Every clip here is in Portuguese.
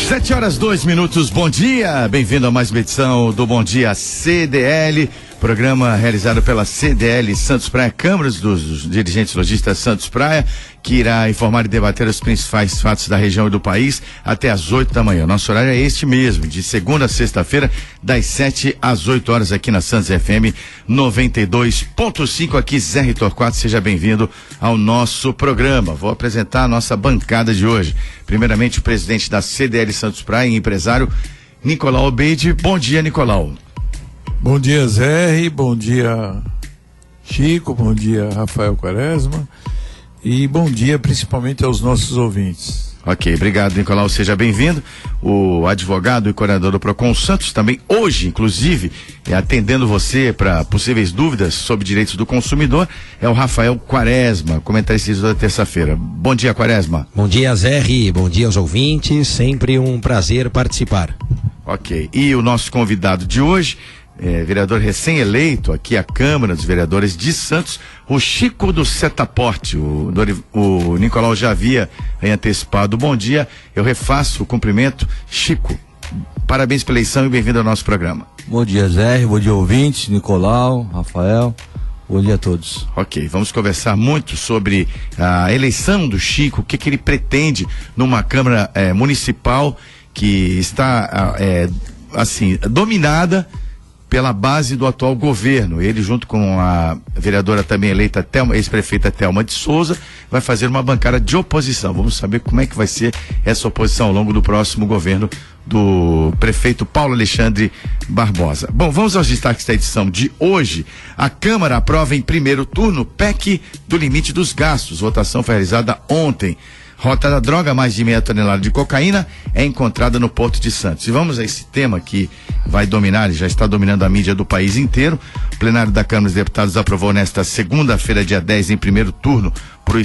7h02, bom dia, bem-vindo a mais uma edição do Bom Dia CDL, programa realizado pela CDL Santos Praia, Câmara dos Dirigentes Lojistas Santos Praia, que irá informar e debater os principais fatos da região e do país até às 8 da manhã. Nosso horário é este mesmo, de segunda a sexta-feira, das 7 às 8 horas aqui na Santos FM 92.5, aqui Zé Torquato, seja bem-vindo ao nosso programa. Vou apresentar a nossa bancada de hoje. Primeiramente, o presidente da CDL Santos Praia, empresário Nicolau Obeide. Bom dia, Nicolau. Bom dia, Zé, bom dia, Chico, bom dia, Rafael Quaresma, e bom dia principalmente aos nossos ouvintes. Ok, obrigado, Nicolau, seja bem-vindo. O advogado e coordenador do Procon Santos também hoje, inclusive, atendendo você para possíveis dúvidas sobre direitos do consumidor, é o Rafael Quaresma, comentarista da terça-feira. Bom dia, Quaresma. Bom dia, Zé, bom dia aos ouvintes, sempre um prazer participar. Ok, e o nosso convidado de hoje, vereador recém-eleito aqui à Câmara dos Vereadores de Santos, o Chico do Setaporte. O Nicolau já havia antecipado. Bom dia, eu refaço o cumprimento. Chico, parabéns pela eleição e bem-vindo ao nosso programa. Bom dia, Zé, bom dia, ouvintes, Nicolau, Rafael, bom dia a todos. Ok, vamos conversar muito sobre a eleição do Chico, o que ele pretende numa Câmara Municipal que está dominada pela base do atual governo. Ele, junto com a vereadora também eleita, ex-prefeita Thelma de Souza, vai fazer uma bancada de oposição. Vamos saber como é que vai ser essa oposição ao longo do próximo governo do prefeito Paulo Alexandre Barbosa. Bom, vamos aos destaques da edição de hoje. A Câmara aprova em primeiro turno PEC do limite dos gastos. Votação foi realizada ontem. Rota da droga, mais de meia tonelada de cocaína é encontrada no Porto de Santos. E vamos a esse tema que vai dominar, já está dominando a mídia do país inteiro. O plenário da Câmara dos Deputados aprovou nesta segunda-feira, dia 10, em primeiro turno, por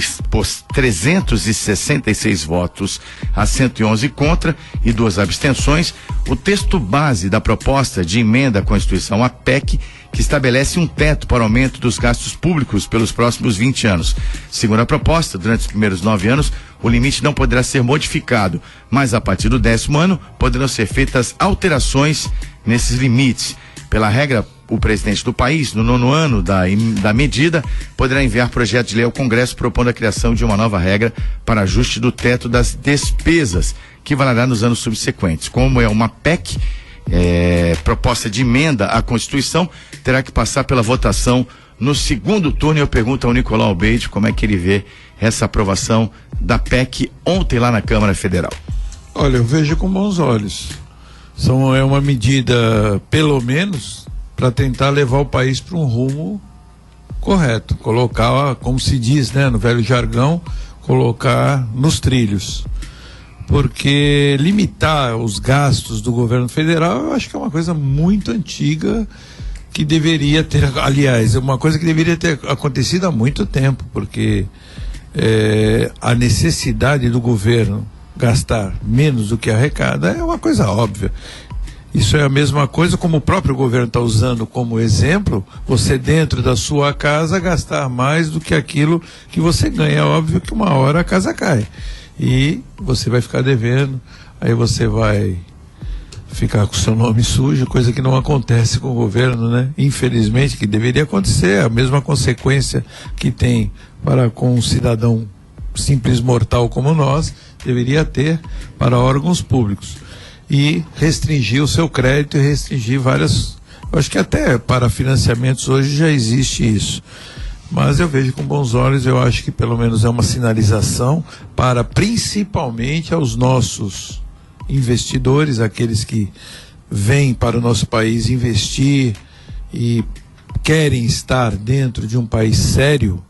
366 votos a 111 contra e 2 abstenções, o texto base da proposta de emenda à Constituição, a PEC, que estabelece um teto para o aumento dos gastos públicos pelos próximos 20 anos. Segundo a proposta, durante os primeiros 9 anos, o limite não poderá ser modificado, mas a partir do 10º ano poderão ser feitas alterações nesses limites. Pela regra, o presidente do país, no 9º ano da medida, poderá enviar projeto de lei ao Congresso propondo a criação de uma nova regra para ajuste do teto das despesas, que valerá nos anos subsequentes. Como é uma PEC, proposta de emenda à Constituição, terá que passar pela votação no segundo turno. Eu pergunto ao Nicolau Obeide como é que ele vê essa aprovação da PEC ontem lá na Câmara Federal. Olha, eu vejo com bons olhos. É uma medida, pelo menos, para tentar levar o país para um rumo correto, colocar, como se diz, né, no velho jargão, colocar nos trilhos. Porque limitar os gastos do governo federal, eu acho que é uma coisa muito antiga, que deveria ter, aliás, é uma coisa que deveria ter acontecido há muito tempo, porque a necessidade do governo gastar menos do que arrecada é uma coisa óbvia. Isso é a mesma coisa como o próprio governo está usando como exemplo, você dentro da sua casa gastar mais do que aquilo que você ganha. É óbvio que uma hora a casa cai e você vai ficar devendo, aí você vai ficar com o seu nome sujo, coisa que não acontece com o governo, né? Infelizmente, que deveria acontecer, a mesma consequência que tem para com um cidadão simples mortal como nós, deveria ter para órgãos públicos. E restringir o seu crédito e restringir várias... Eu acho que até para financiamentos hoje já existe isso. Mas eu vejo com bons olhos, eu acho que pelo menos é uma sinalização para principalmente aos nossos investidores, aqueles que vêm para o nosso país investir e querem estar dentro de um país sério.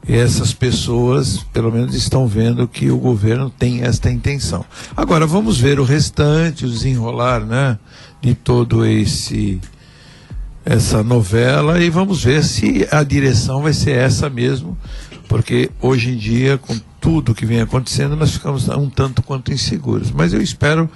E essas pessoas, pelo menos, estão vendo que o governo tem esta intenção. Agora, vamos ver o restante, o desenrolar, né, de todo essa novela, e vamos ver se a direção vai ser essa mesmo, porque hoje em dia, com tudo que vem acontecendo, nós ficamos um tanto quanto inseguros. Mas eu espero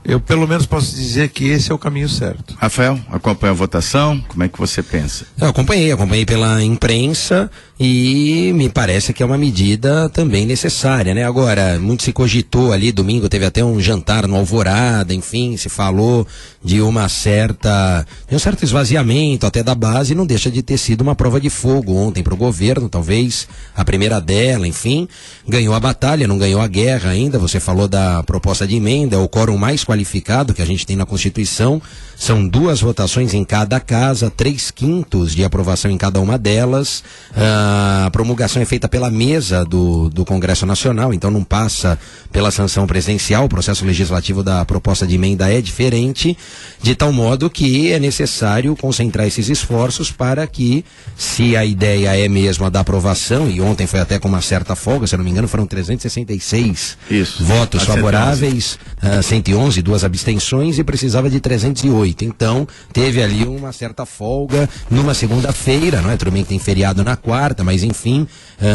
Eu pelo menos posso dizer que esse é o caminho certo. Rafael, acompanha a votação, como é que você pensa? Eu acompanhei pela imprensa e me parece que é uma medida também necessária, né? Agora, muito se cogitou ali, domingo teve até um jantar no Alvorada, enfim, se falou de um certo esvaziamento até da base, não deixa de ter sido uma prova de fogo ontem para o governo, talvez a primeira dela, enfim, ganhou a batalha, não ganhou a guerra ainda. Você falou da proposta de emenda, o quórum mais qualificado que a gente tem na Constituição, são 2 votações em cada casa, 3/5 de aprovação em cada uma delas. A promulgação é feita pela mesa do Congresso Nacional, então não passa pela sanção presidencial. O processo legislativo da proposta de emenda é diferente, de tal modo que é necessário concentrar esses esforços para que, se a ideia é mesmo a da aprovação, e ontem foi até com uma certa folga, se eu não me engano foram 366 votos favoráveis, 111, 2 abstenções, e precisava de 308. Então, teve ali uma certa folga numa segunda-feira, não é? Tudo bem que tem feriado na quarta, mas enfim,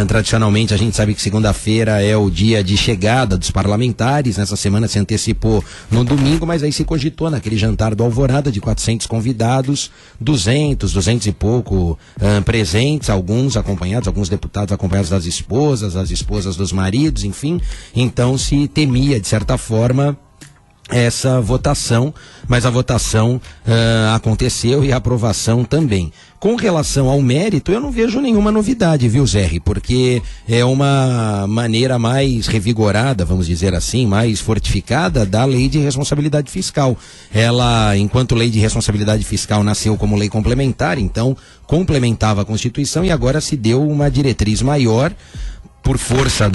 tradicionalmente a gente sabe que segunda-feira é o dia de chegada dos parlamentares. Nessa semana se antecipou no domingo, mas aí se cogitou naquele jantar do Alvorada de 400 convidados, 200 e pouco presentes, alguns acompanhados, alguns deputados acompanhados das esposas, as esposas dos maridos, enfim. Então se temia, de certa forma, essa votação, mas a votação aconteceu e a aprovação também. Com relação ao mérito, eu não vejo nenhuma novidade, viu, Zé? Porque é uma maneira mais revigorada, vamos dizer assim, mais fortificada da lei de responsabilidade fiscal. Ela, enquanto lei de responsabilidade fiscal nasceu como lei complementar, então complementava a Constituição, e agora se deu uma diretriz maior por força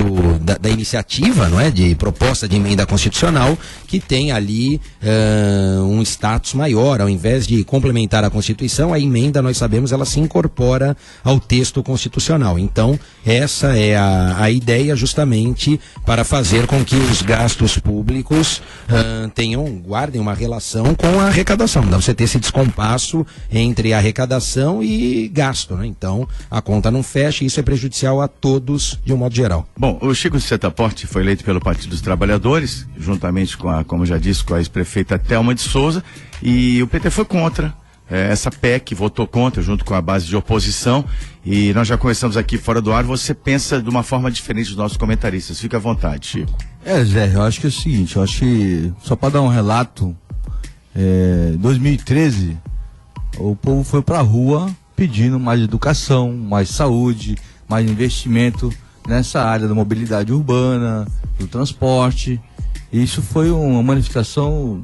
da iniciativa, não é, de proposta de emenda constitucional, que tem ali um status maior. Ao invés de complementar a Constituição, a emenda, nós sabemos, ela se incorpora ao texto constitucional. Então, essa é a ideia, justamente para fazer com que os gastos públicos guardem uma relação com a arrecadação. Dá você ter esse descompasso entre arrecadação e gasto, né? Então, a conta não fecha, e isso é prejudicial a todos de um modo geral. Bom, o Chico Setaporte foi eleito pelo Partido dos Trabalhadores, juntamente com como já disse, com a ex-prefeita Thelma de Souza, e o PT foi contra essa PEC, votou contra, junto com a base de oposição, e nós já conversamos aqui fora do ar. Você pensa de uma forma diferente dos nossos comentaristas. Fica à vontade, Chico. Zé, eu acho que é o seguinte, eu acho que, só para dar um relato, 2013, o povo foi pra rua pedindo mais educação, mais saúde, mais investimento nessa área da mobilidade urbana, do transporte. Isso foi uma manifestação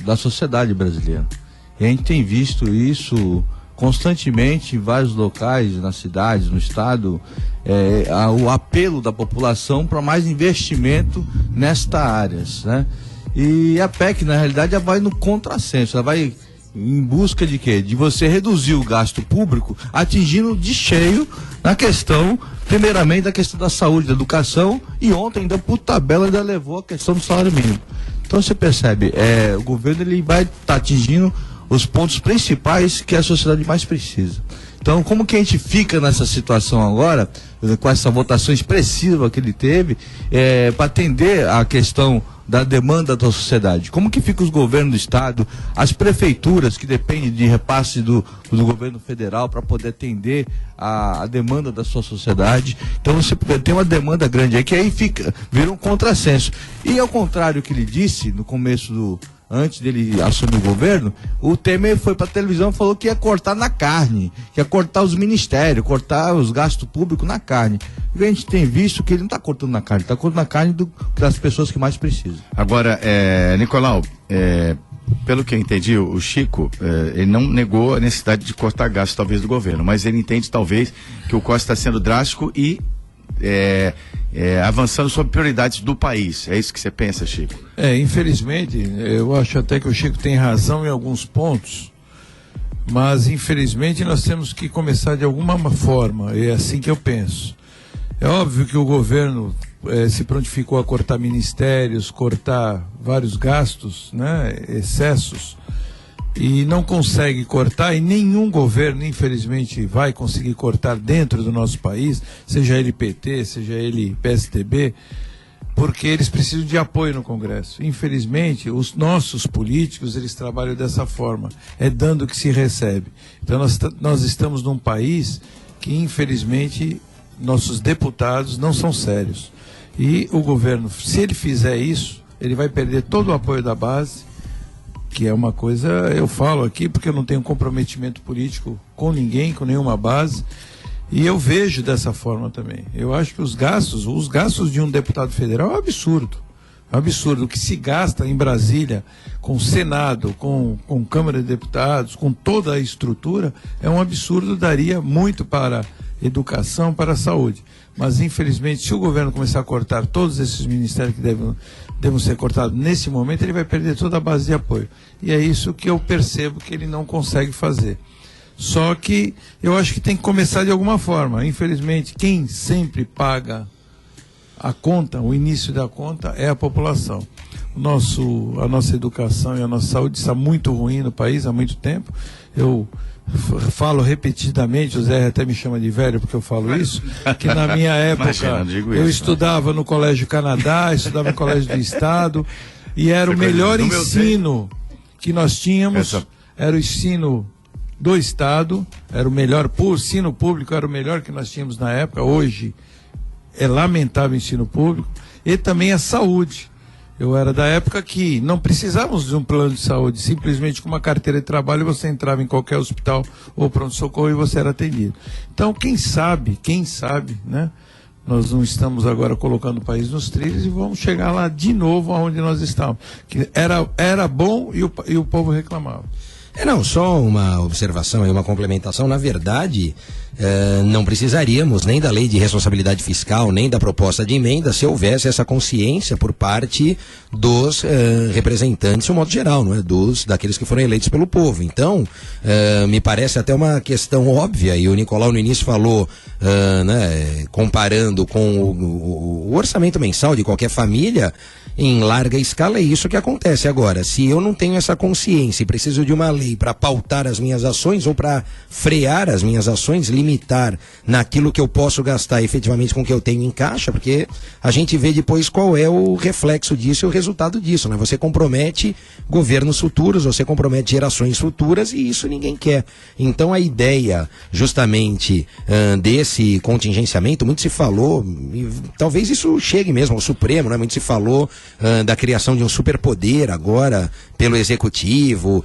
da sociedade brasileira. E a gente tem visto isso constantemente em vários locais, nas cidades, no estado, o apelo da população para mais investimento nesta área, né? E a PEC, na realidade, ela vai no contrassenso, ela vai em busca de quê? De você reduzir o gasto público, atingindo de cheio na questão, primeiramente, da questão da saúde, da educação, e ontem ainda por tabela ainda levou a questão do salário mínimo. Então você percebe, o governo ele vai estar atingindo os pontos principais que a sociedade mais precisa. Então, como que a gente fica nessa situação agora, com essa votação expressiva que ele teve, para atender a questão da demanda da sociedade? Como que fica os governos do estado, as prefeituras que dependem de repasse do governo federal para poder atender a demanda da sua sociedade? Então você tem uma demanda grande aí, que aí vira um contrassenso. E ao contrário que ele disse no começo antes dele assumir o governo, o Temer foi para a televisão e falou que ia cortar na carne, que ia cortar os ministérios, cortar os gastos públicos na carne. E a gente tem visto que ele não está cortando na carne, está cortando na carne das pessoas que mais precisam. Agora, Nicolau, pelo que eu entendi, o Chico, ele não negou a necessidade de cortar gastos, talvez, do governo, mas ele entende, talvez, que o corte está sendo drástico e avançando sobre prioridades do país. É isso que você pensa, Chico? Infelizmente, eu acho até que o Chico tem razão em alguns pontos, mas infelizmente nós temos que começar de alguma forma. É assim que eu penso. É óbvio que o governo se prontificou a cortar ministérios, cortar vários gastos, né, excessos, e não consegue cortar, e nenhum governo, infelizmente, vai conseguir cortar dentro do nosso país, seja ele PT, seja ele PSDB, porque eles precisam de apoio no Congresso. Infelizmente, os nossos políticos, eles trabalham dessa forma, é dando que se recebe. Então nós estamos num país que, infelizmente, nossos deputados não são sérios. E o governo, se ele fizer isso, ele vai perder todo o apoio da base, que é uma coisa, eu falo aqui porque eu não tenho comprometimento político com ninguém, com nenhuma base. E eu vejo dessa forma também. Eu acho que os gastos de um deputado federal é um absurdo. É um absurdo. O que se gasta em Brasília, com Senado, com Câmara de Deputados, com toda a estrutura, é um absurdo, daria muito para educação, para a saúde. Mas, infelizmente, se o governo começar a cortar todos esses ministérios que devem ser cortados nesse momento, ele vai perder toda a base de apoio. E é isso que eu percebo que ele não consegue fazer. Só que eu acho que tem que começar de alguma forma. Infelizmente, quem sempre paga a conta, o início da conta, é a população. A nossa educação e a nossa saúde está muito ruim no país há muito tempo. Eu falo repetidamente, o Zé até me chama de velho porque eu falo isso, que na minha época eu estudava no Colégio Canadá, estudava no Colégio do Estado, e era o melhor ensino que nós tínhamos, era o ensino do Estado, era o melhor, o ensino público era o melhor que nós tínhamos na época. Hoje é lamentável o ensino público, e também a saúde. Eu era da época que não precisávamos de um plano de saúde, simplesmente com uma carteira de trabalho você entrava em qualquer hospital ou pronto-socorro e você era atendido. Então, quem sabe, né? Nós não estamos agora colocando o país nos trilhos e vamos chegar lá de novo aonde nós estávamos. Que era bom e o povo reclamava. Não, só uma observação e uma complementação. Na verdade, não precisaríamos nem da lei de responsabilidade fiscal, nem da proposta de emenda, se houvesse essa consciência por parte dos representantes, de um modo geral, não é? Daqueles que foram eleitos pelo povo. Então, me parece até uma questão óbvia, e o Nicolau no início falou, né, comparando com o orçamento mensal de qualquer família, em larga escala é isso que acontece. Agora, se eu não tenho essa consciência e preciso de uma lei para pautar as minhas ações ou para frear as minhas ações, limitar naquilo que eu posso gastar efetivamente com o que eu tenho em caixa, porque a gente vê depois qual é o reflexo disso e o resultado disso, né? Você compromete governos futuros, você compromete gerações futuras e isso ninguém quer. Então a ideia justamente desse contingenciamento, muito se falou, e talvez isso chegue mesmo ao Supremo, né? Muito se falou da criação de um superpoder agora pelo Executivo,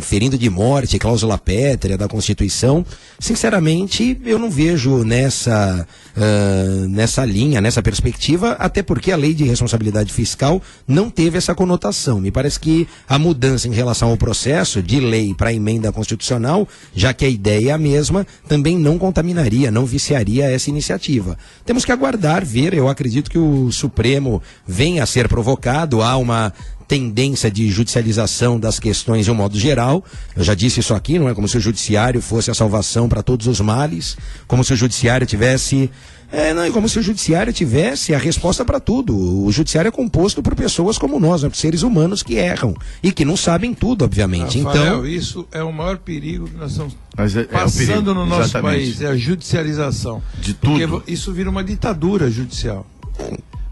ferindo de morte, cláusula pétrea da Constituição. Sinceramente, eu não vejo nessa linha, nessa perspectiva, até porque a lei de responsabilidade fiscal não teve essa conotação. Me parece que a mudança em relação ao processo de lei para emenda constitucional, já que a ideia é a mesma, também não contaminaria, não viciaria essa iniciativa. Temos que aguardar, ver. Eu acredito que o Supremo venha a ser provocado, há uma tendência de judicialização das questões de um modo geral. Eu já disse isso aqui, não é como se o judiciário fosse a salvação para todos os males, como se o judiciário tivesse como se o judiciário tivesse a resposta para tudo. O judiciário é composto por pessoas como nós, né, por seres humanos que erram e que não sabem tudo, obviamente. Rafael, então, isso é o maior perigo que nós estamos passando no nosso exatamente. país, é a judicialização. De tudo. Porque isso vira uma ditadura judicial.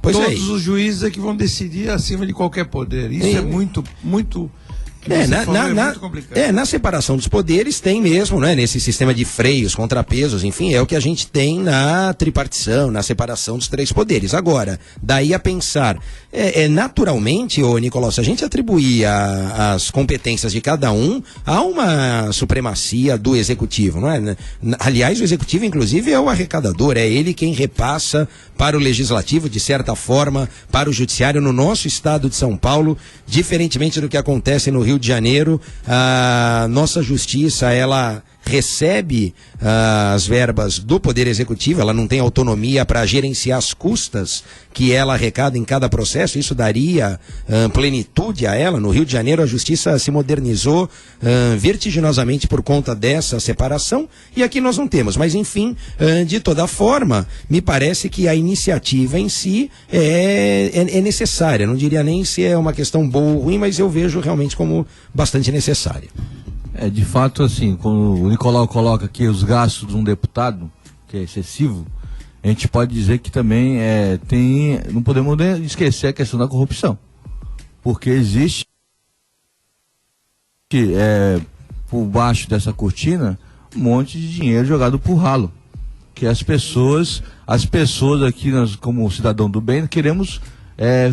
pois Todos os juízes é que vão decidir acima de qualquer poder. Isso é muito muito complicado. Na separação dos poderes tem mesmo, né? Nesse sistema de freios, contrapesos, enfim, é o que a gente tem na tripartição, na separação dos três poderes. Agora, daí a pensar, naturalmente, Nicolau, se a gente atribuir as competências de cada um, há uma supremacia do executivo, não é? Aliás, o executivo, inclusive, é o arrecadador, é ele quem repassa para o legislativo, de certa forma, para o judiciário. No nosso estado de São Paulo, diferentemente do que acontece no Rio de Janeiro, a nossa justiça, ela recebe as verbas do Poder Executivo, ela não tem autonomia para gerenciar as custas que ela arrecada em cada processo, isso daria plenitude a ela. No Rio de Janeiro a justiça se modernizou vertiginosamente por conta dessa separação, e aqui nós não temos, mas enfim, de toda forma, me parece que a iniciativa em si é necessária, não diria nem se é uma questão boa ou ruim, mas eu vejo realmente como bastante necessária. De fato, assim, quando o Nicolau coloca aqui os gastos de um deputado, que é excessivo, a gente pode dizer que também não podemos esquecer a questão da corrupção, porque existe por baixo dessa cortina um monte de dinheiro jogado por ralo, que as pessoas aqui, nós, como cidadão do bem, queremos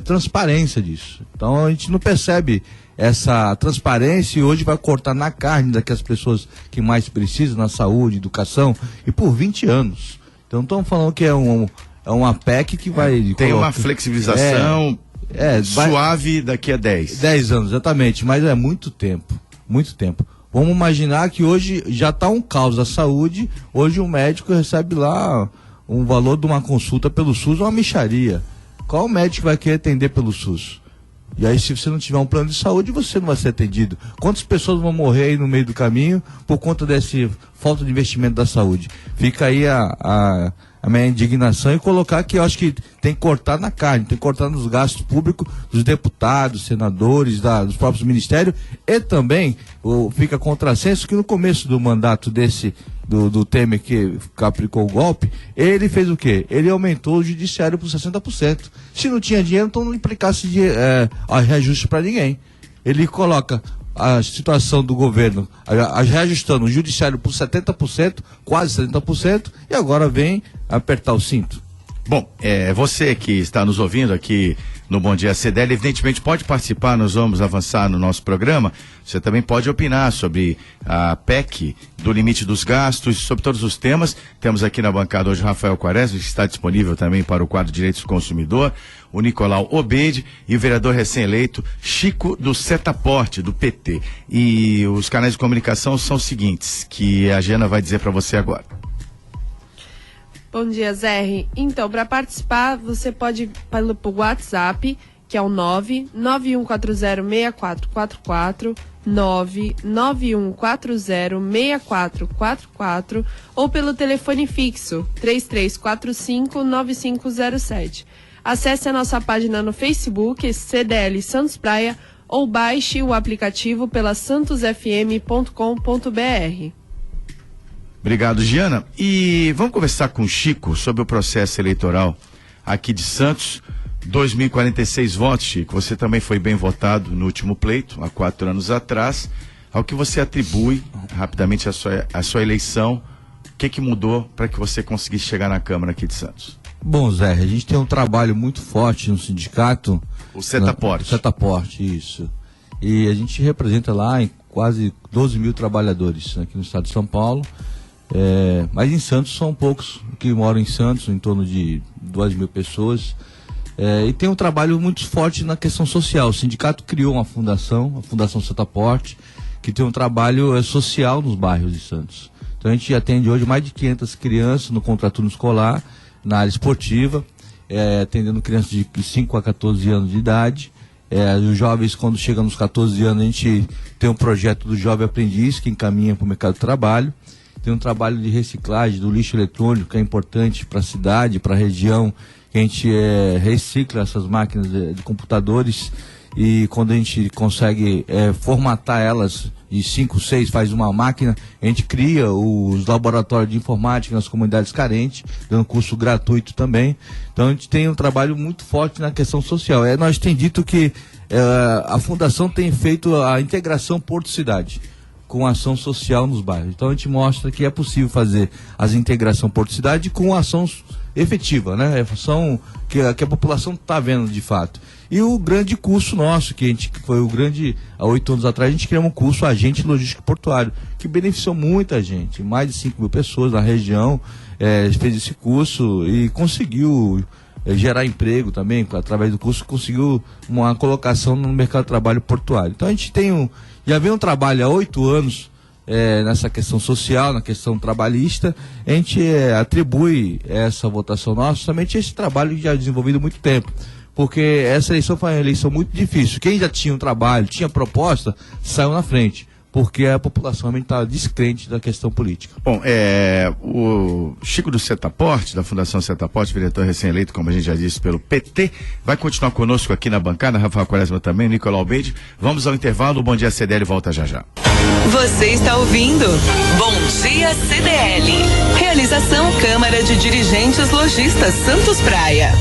transparência disso. Então a gente não percebe essa transparência e hoje vai cortar na carne daquelas pessoas que mais precisam, na saúde, educação, e por 20 anos. Então estamos falando que é uma PEC que vai... Tem uma flexibilização suave daqui a 10. 10 anos, exatamente, mas é muito tempo. Vamos imaginar que hoje já está um caos a saúde, hoje um médico recebe lá um valor de uma consulta pelo SUS, uma mixaria. Qual médico vai querer atender pelo SUS? E aí, se você não tiver um plano de saúde, você não vai ser atendido. Quantas pessoas vão morrer aí no meio do caminho por conta dessa falta de investimento da saúde? Fica aí a minha indignação e colocar que eu acho que tem que cortar na carne, tem que cortar nos gastos públicos dos deputados, senadores, dos próprios ministérios, e também fica contrassenso que no começo do mandato do Temer, que aplicou o golpe, ele fez o quê? Ele aumentou o judiciário por 60%. Se não tinha dinheiro, então não implicasse reajuste para ninguém. Ele coloca a situação do governo reajustando o judiciário por 70%, quase 70%, e agora vem apertar o cinto. Bom, você que está nos ouvindo aqui no Bom Dia CDL, evidentemente pode participar, nós vamos avançar no nosso programa. Você também pode opinar sobre a PEC do limite dos gastos, sobre todos os temas. Temos aqui na bancada hoje o Rafael Quaresma, que está disponível também para o quadro Direitos do Consumidor, o Nicolau Obeide e o vereador recém-eleito Chico do Setaporte, do PT. E os canais de comunicação são os seguintes, que a Jana vai dizer para você agora. Bom dia, Zé. Então, para participar, você pode ir pelo WhatsApp, que é o 991406444, 991406444, ou pelo telefone fixo, 3345-9507. Acesse a nossa página no Facebook, CDL Santos Praia, ou baixe o aplicativo pela santosfm.com.br. Obrigado, Giana. E vamos conversar com o Chico sobre o processo eleitoral aqui de Santos. 2046 votos, Chico. Você também foi bem votado no último pleito, há 4 anos atrás. Ao que você atribui rapidamente a sua eleição, o que mudou para que você conseguisse chegar na Câmara aqui de Santos? Bom, Zé, a gente tem um trabalho muito forte no sindicato. O Setaporte. Setaporte, isso. E a gente representa lá em quase 12 mil trabalhadores aqui no estado de São Paulo. Mas em Santos são poucos que moram em Santos, em torno de 2 mil pessoas. E tem um trabalho muito forte na questão social. O sindicato criou uma fundação, a Fundação Setaporte, que tem um trabalho social nos bairros de Santos. Então a gente atende hoje mais de 500 crianças no contraturno escolar, na área esportiva, atendendo crianças de 5 a 14 anos de idade. Os jovens, quando chegam nos 14 anos, a gente tem um projeto do Jovem Aprendiz, que encaminha para o mercado de trabalho. Tem um trabalho de reciclagem do lixo eletrônico, que é importante para a cidade, para a região, que a gente recicla essas máquinas de computadores, e quando a gente consegue formatar elas, de 5, 6 faz uma máquina, a gente cria os laboratórios de informática nas comunidades carentes, dando curso gratuito também. Então a gente tem um trabalho muito forte na questão social. Nós tem dito que a Fundação tem feito a integração Porto-Cidade, com ação social nos bairros. Então a gente mostra que é possível fazer as integração Porto-Cidade com ação efetiva, né? Ação que a população está vendo de fato. E o grande curso nosso, que foi o grande, há 8 anos atrás, a gente criou um curso Agente Logístico Portuário, que beneficiou muita gente, mais de 5 mil pessoas na região, fez esse curso e conseguiu gerar emprego também, através do curso, conseguiu uma colocação no mercado de trabalho portuário. Então a gente já vem um trabalho há 8 anos nessa questão social, na questão trabalhista. A gente atribui essa votação nossa somente a esse trabalho que já é desenvolvido há muito tempo, porque essa eleição foi uma eleição muito difícil. Quem já tinha um trabalho, tinha proposta, saiu na frente. porque a população realmente está descrente da questão política. Bom, o Chico do Setaporte, da Fundação Setaporte, vereador recém-eleito, como a gente já disse, pelo PT, vai continuar conosco aqui na bancada, Rafael Quaresma também, Nicolau Almeida. Vamos ao intervalo, Bom Dia CDL volta já já. Você está ouvindo Bom Dia CDL. Realização Câmara de Dirigentes Lojistas Santos Praia.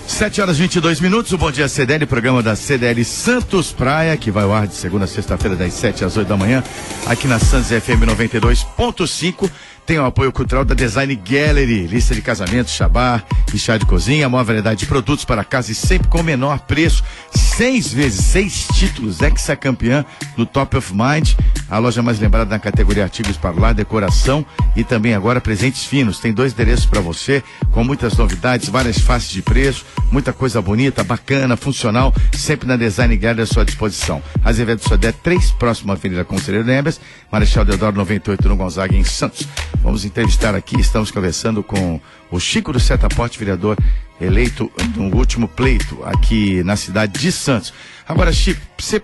7h22, o Bom Dia CDL, programa da CDL Santos Praia, que vai ao ar de segunda a sexta-feira, das 7 às 8 da manhã, aqui na Santos FM 92.5. Tem o apoio cultural da Design Gallery, lista de casamentos, chabá e chá de cozinha, a maior variedade de produtos para casa e sempre com o menor preço. 6 vezes, 6 títulos, ex-campeã no Top of Mind, a loja mais lembrada na categoria artigos para lar, decoração e também agora presentes finos. Tem 2 endereços para você, com muitas novidades, várias faces de preço, muita coisa bonita, bacana, funcional, sempre na Design Gallery à sua disposição. Azevedo Sodré 3, próximo à Avenida Conselheiro Neves, Marechal Deodoro 98 no Gonzaga, em Santos. Vamos entrevistar aqui, estamos conversando com o Chico do Setaporte, vereador eleito no último pleito aqui na cidade de Santos. Agora, Chico, você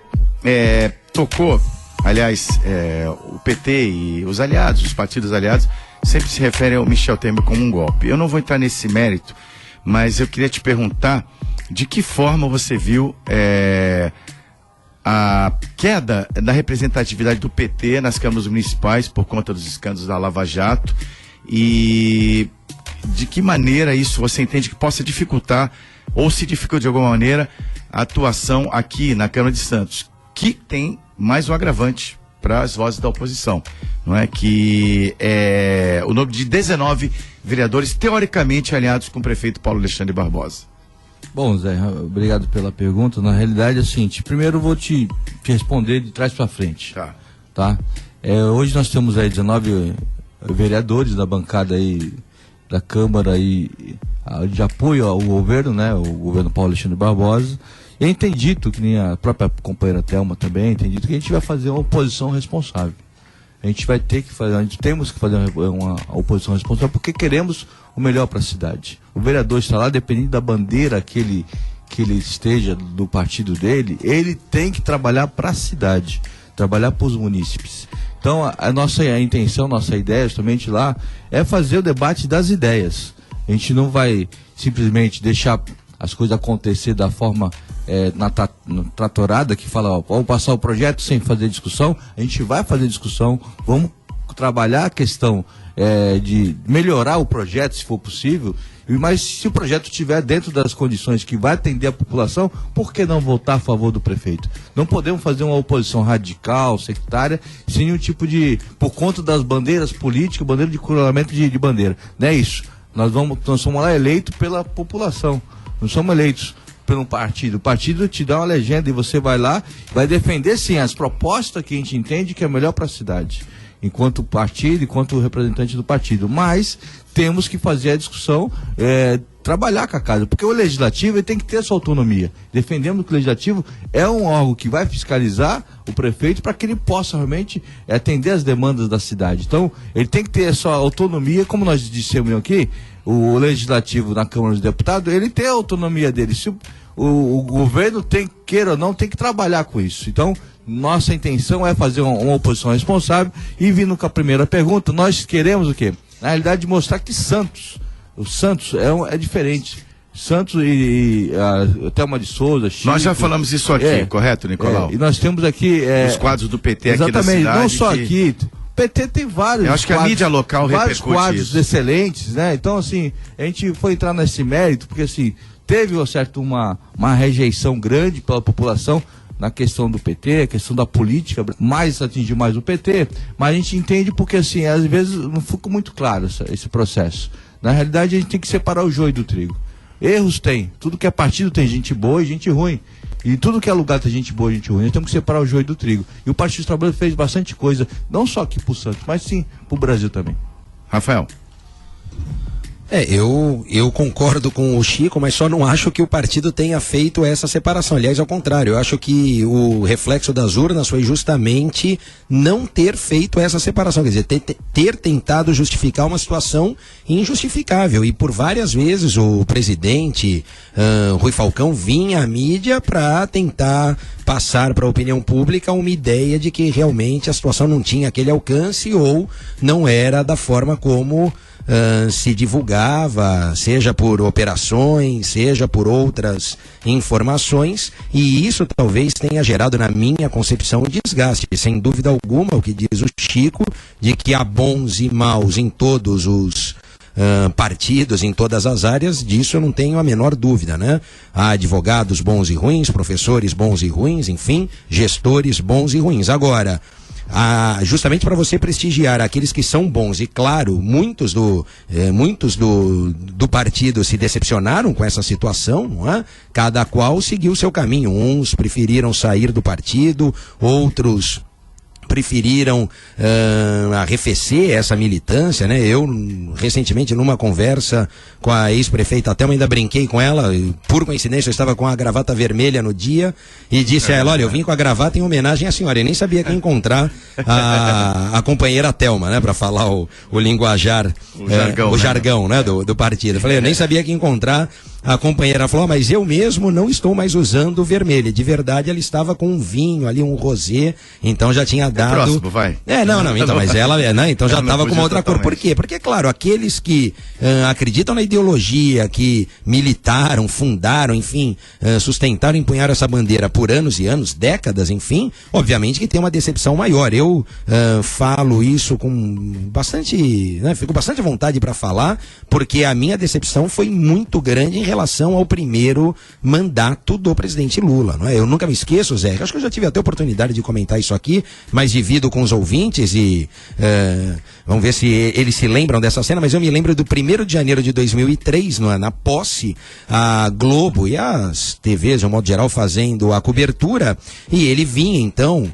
tocou, aliás, o PT e os aliados, os partidos aliados, sempre se referem ao Michel Temer como um golpe. Eu não vou entrar nesse mérito, mas eu queria te perguntar de que forma você viu a queda da representatividade do PT nas câmaras municipais por conta dos escândalos da Lava Jato e de que maneira isso você entende que possa dificultar ou se dificulta de alguma maneira a atuação aqui na Câmara de Santos, que tem mais um agravante para as vozes da oposição, não é? Que é o nome de 19 vereadores teoricamente alinhados com o prefeito Paulo Alexandre Barbosa. Bom, Zé, obrigado pela pergunta. Na realidade é o seguinte, primeiro eu vou te responder de trás para frente. Tá? Hoje nós temos aí 19 vereadores da bancada aí da Câmara aí, de apoio ao governo, né? O governo Paulo Alexandre Barbosa. E tem dito, que nem a própria companheira Thelma também, tem dito que a gente vai fazer uma oposição responsável. A gente vai ter que fazer, a gente temos que fazer uma oposição responsável porque queremos o melhor para a cidade. O vereador está lá, dependendo da bandeira que ele esteja do partido dele, ele tem que trabalhar para a cidade, trabalhar para os munícipes. Então a nossa intenção, nossa ideia justamente lá é fazer o debate das ideias. A gente não vai simplesmente deixar as coisas acontecer da forma na tratorada, que fala, ó, vamos passar o projeto sem fazer discussão. A gente vai fazer discussão, vamos trabalhar a questão de melhorar o projeto, se for possível, mas se o projeto estiver dentro das condições que vai atender a população, por que não votar a favor do prefeito? Não podemos fazer uma oposição radical, sectária, sem nenhum tipo de, por conta das bandeiras políticas, bandeira de coroamento de bandeira. Não é isso. Nós somos lá eleitos pela população, não somos eleitos pelo partido. O partido te dá uma legenda e você vai lá, vai defender sim as propostas que a gente entende que é melhor para a cidade, enquanto partido, enquanto representante do partido. Mas temos que fazer a discussão, trabalhar com a casa, porque o legislativo ele tem que ter sua autonomia. Defendemos que o legislativo é um órgão que vai fiscalizar o prefeito para que ele possa realmente atender as demandas da cidade. Então, ele tem que ter a sua autonomia, como nós dissemos aqui, o legislativo na Câmara dos Deputados, ele tem a autonomia dele. Se o governo queira ou não, tem que trabalhar com isso. Então, nossa intenção é fazer uma oposição responsável. E vindo com a primeira pergunta, nós queremos o quê? Na realidade, mostrar que o Santos é diferente. Santos e Thelma de Souza, Chico, nós já falamos isso aqui, correto, Nicolau? E nós temos aqui os quadros do PT aqui da exatamente, cidade. Não só aqui. O PT tem vários. Eu acho quadros, que a mídia local vários repercute quadros isso. excelentes, né? Então, assim, a gente foi entrar nesse mérito, porque assim, teve uma rejeição grande pela população na questão do PT, a questão da política, mais atingir mais o PT, mas a gente entende porque, assim, às vezes não ficou muito claro esse processo. Na realidade, a gente tem que separar o joio do trigo. Erros tem, tudo que é partido tem gente boa e gente ruim. E tudo que é lugar tem gente boa e gente ruim. Nós temos que separar o joio do trigo. E o Partido dos Trabalhadores fez bastante coisa, não só aqui pro Santos, mas sim pro Brasil também. Rafael. Eu concordo com o Chico, mas só não acho que o partido tenha feito essa separação. Aliás, ao contrário, eu acho que o reflexo das urnas foi justamente não ter feito essa separação, quer dizer, ter tentado justificar uma situação injustificável. E por várias vezes o presidente Rui Falcão vinha à mídia para tentar passar para a opinião pública uma ideia de que realmente a situação não tinha aquele alcance ou não era da forma como se divulgava, seja por operações, seja por outras informações, e isso talvez tenha gerado, na minha concepção, um desgaste. Sem dúvida alguma, o que diz o Chico, de que há bons e maus em todos os partidos, em todas as áreas, disso eu não tenho a menor dúvida, né? Há advogados bons e ruins, professores bons e ruins, enfim, gestores bons e ruins. Agora, justamente para você prestigiar aqueles que são bons, e claro, muitos do partido se decepcionaram com essa situação, não é? Cada qual seguiu o seu caminho. Uns preferiram sair do partido, outros preferiram arrefecer essa militância, né? Eu, recentemente, numa conversa com a ex-prefeita Thelma, ainda brinquei com ela, por coincidência eu estava com a gravata vermelha no dia, e disse a ela, olha, eu vim com a gravata em homenagem à senhora, eu nem sabia que encontrar a companheira Thelma, né? Para falar o linguajar, o jargão, né? Do partido. Eu falei, eu nem sabia que encontrar a companheira. Falou, mas eu mesmo não estou mais usando vermelho. De verdade, ela estava com um vinho ali, um rosé, então já tinha dado... próximo, vai. Então, mas ela, né, então já estava com uma outra cor. Por quê? Porque, claro, aqueles que acreditam na ideologia, que militaram, fundaram, enfim, sustentaram e empunharam essa bandeira por anos e anos, décadas, enfim, obviamente que tem uma decepção maior. Eu falo isso com bastante, né, fico bastante à vontade para falar, porque a minha decepção foi muito grande em relação ao primeiro mandato do presidente Lula, não é? Eu nunca me esqueço, Zé, acho que eu já tive até a oportunidade de comentar isso aqui, mas divido com os ouvintes e vamos ver se eles se lembram dessa cena, mas eu me lembro do 1º de janeiro de 2003, na posse, a Globo e as TVs, de um modo geral, fazendo a cobertura, e ele vinha então,